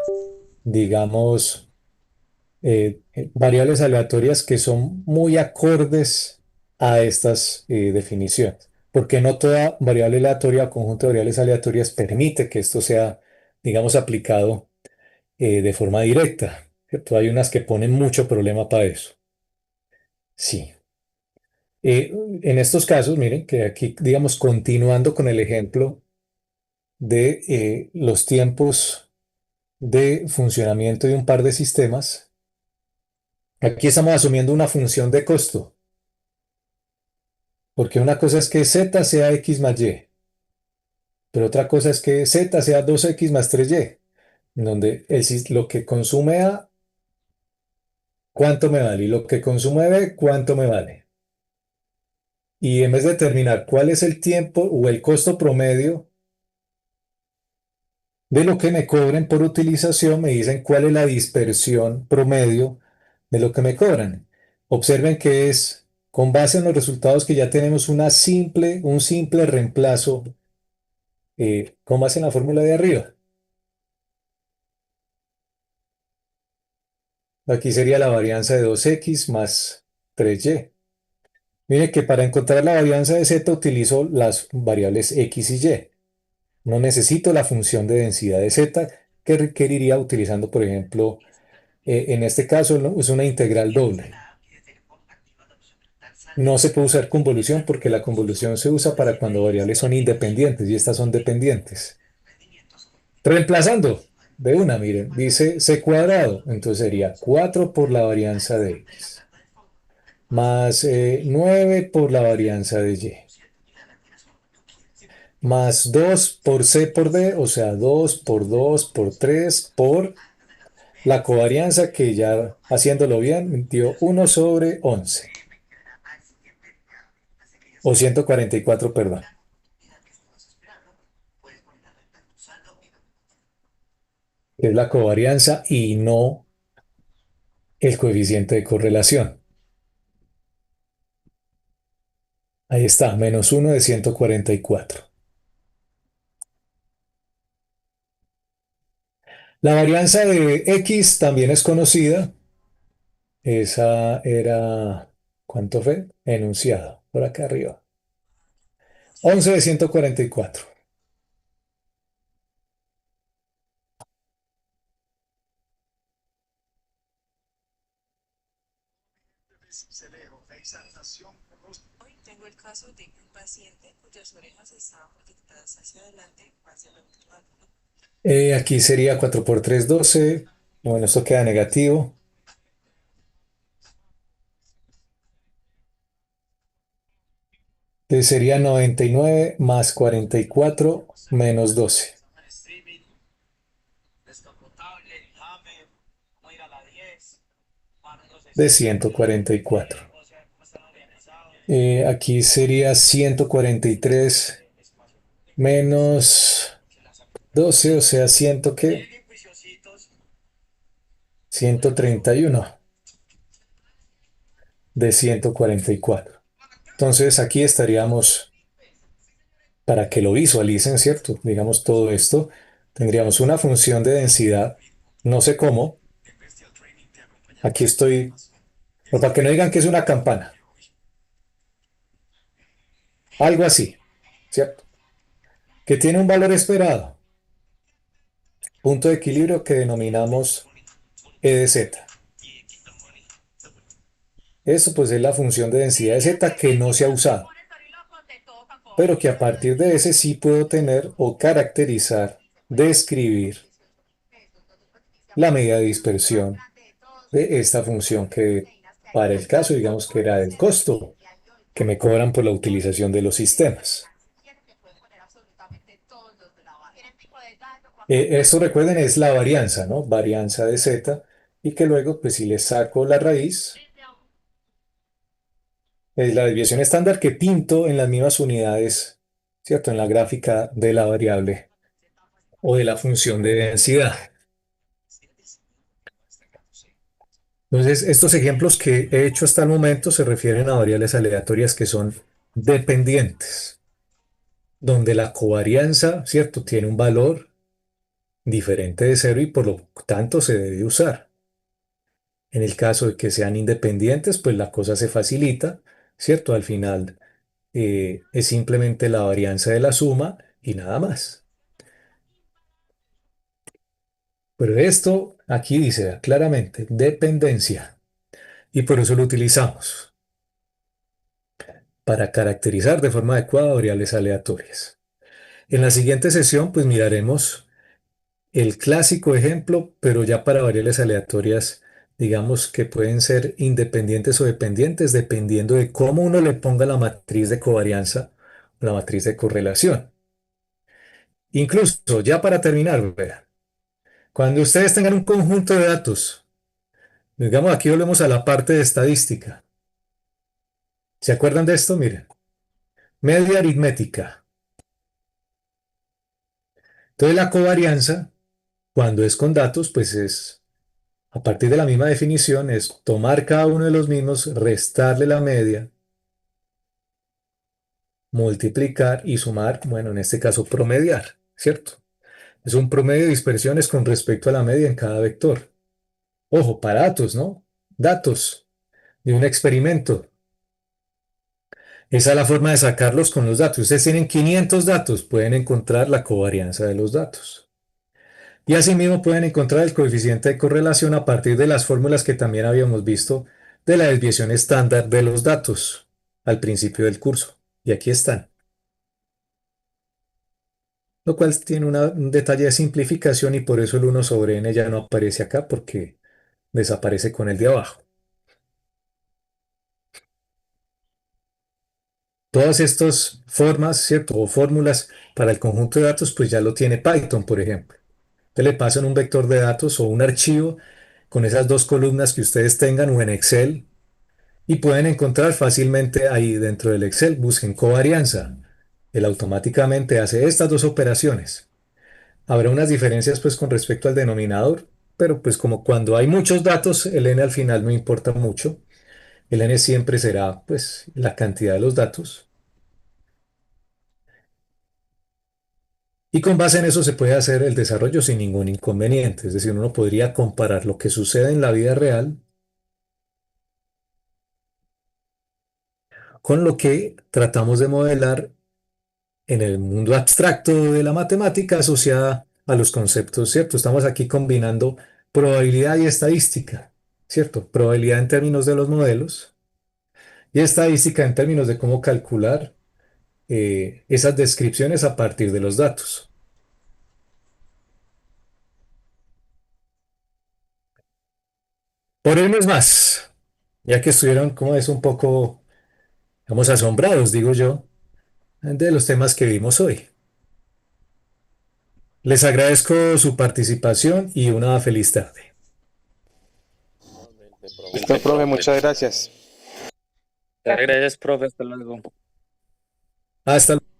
digamos, variables aleatorias que son muy acordes a estas definiciones, porque no toda variable aleatoria o conjunto de variables aleatorias permite que esto sea, digamos, aplicado de forma directa, ¿cierto? Hay unas que ponen mucho problema para eso. Sí. En estos casos, miren que aquí, digamos, continuando con el ejemplo de los tiempos de funcionamiento de un par de sistemas, aquí estamos asumiendo una función de costo. Porque una cosa es que z sea x más y, pero otra cosa es que z sea 2x más 3y, en donde lo que consume A, ¿cuánto me vale? Y lo que consume B, ¿cuánto me vale? Y en vez de determinar cuál es el tiempo o el costo promedio de lo que me cobren por utilización, me dicen cuál es la dispersión promedio de lo que me cobran. Observen que es con base en los resultados que ya tenemos un simple reemplazo con base en la fórmula de arriba. Aquí sería la varianza de 2x más 3y. Mire que para encontrar la varianza de z utilizo las variables x y y. No necesito la función de densidad de z que requeriría utilizando, por ejemplo, en este caso ¿no? Es una integral doble. No se puede usar convolución porque la convolución se usa para cuando variables son independientes y estas son dependientes. Reemplazando de una, miren, dice c cuadrado, entonces sería 4 por la varianza de x, más 9 por la varianza de y, más 2 por c por d, o sea, 2 por 2 por 3 por la covarianza que ya haciéndolo bien dio 1 sobre 11, o 144, perdón. Es la covarianza y no el coeficiente de correlación. Ahí está, menos 1 de 144. La varianza de x también es conocida. Esa era, ¿cuánto fue? Enunciado, por acá arriba. 11 de 144. Hoy tengo el caso de un paciente cuyas orejas estaban proyectadas hacia adelante, hacia lo virtual. Aquí sería 4 por 3, 12. Bueno, esto queda negativo. Entonces sería 99 más 44 menos 12 de 144. Aquí sería 143 menos 12, o sea, 131 de 144. Entonces aquí estaríamos, para que lo visualicen, ¿cierto? Digamos todo esto, tendríamos una función de densidad, no sé cómo. Aquí estoy, pero para que no digan que es una campana, algo así, ¿cierto? Que tiene un valor esperado, punto de equilibrio que denominamos E de z. Eso pues es la función de densidad de z que no se ha usado, pero que a partir de ese sí puedo tener o caracterizar, describir la medida de dispersión de esta función que para el caso digamos que era el costo que me cobran por la utilización de los sistemas. Eso recuerden es la varianza, ¿no? Varianza de z y que luego, pues si le saco la raíz, es la desviación estándar que pinto en las mismas unidades, ¿cierto? En la gráfica de la variable o de la función de densidad. Entonces, estos ejemplos que he hecho hasta el momento se refieren a variables aleatorias que son dependientes, donde la covarianza, ¿cierto? Tiene un valor diferente de cero y por lo tanto se debe usar. En el caso de que sean independientes, pues la cosa se facilita, ¿cierto? Al final es simplemente la varianza de la suma y nada más. Pero esto aquí dice claramente dependencia y por eso lo utilizamos para caracterizar de forma adecuada variables aleatorias. En la siguiente sesión, pues miraremos el clásico ejemplo, pero ya para variables aleatorias, digamos que pueden ser independientes o dependientes, dependiendo de cómo uno le ponga la matriz de covarianza o la matriz de correlación. Incluso, ya para terminar, vea, cuando ustedes tengan un conjunto de datos, digamos aquí volvemos a la parte de estadística. ¿Se acuerdan de esto? Miren, media aritmética. Entonces la covarianza, cuando es con datos, pues es a partir de la misma definición, es tomar cada uno de los mismos, restarle la media, multiplicar y sumar, bueno, en este caso promediar, ¿cierto? Es un promedio de dispersiones con respecto a la media en cada vector. Ojo, para datos, ¿no? Datos de un experimento. Esa es la forma de sacarlos con los datos. Ustedes tienen 500 datos, pueden encontrar la covarianza de los datos. Y asimismo pueden encontrar el coeficiente de correlación a partir de las fórmulas que también habíamos visto de la desviación estándar de los datos al principio del curso. Y aquí están. Lo cual tiene un detalle de simplificación y por eso el 1 sobre n ya no aparece acá porque desaparece con el de abajo. Todas estas formas, ¿cierto? O fórmulas para el conjunto de datos, pues ya lo tiene Python, por ejemplo. Te le pasan un vector de datos o un archivo con esas dos columnas que ustedes tengan o en Excel y pueden encontrar fácilmente ahí dentro del Excel, busquen covarianza. Él automáticamente hace estas dos operaciones. Habrá unas diferencias pues con respecto al denominador, pero pues como cuando hay muchos datos, el n al final no importa mucho. El n siempre será pues la cantidad de los datos. Y con base en eso se puede hacer el desarrollo sin ningún inconveniente. Es decir, uno podría comparar lo que sucede en la vida real con lo que tratamos de modelar en el mundo abstracto de la matemática asociada a los conceptos, ¿cierto? Estamos aquí combinando probabilidad y estadística, ¿cierto? Probabilidad en términos de los modelos y estadística en términos de cómo calcular esas descripciones a partir de los datos. Por hoy no es más, ya que estuvieron, como es, un poco, digamos, asombrados, digo yo, de los temas que vimos hoy. Les agradezco su participación y una feliz tarde. Listo, profe, muchas gracias. Gracias, profe, hasta luego. Hasta luego.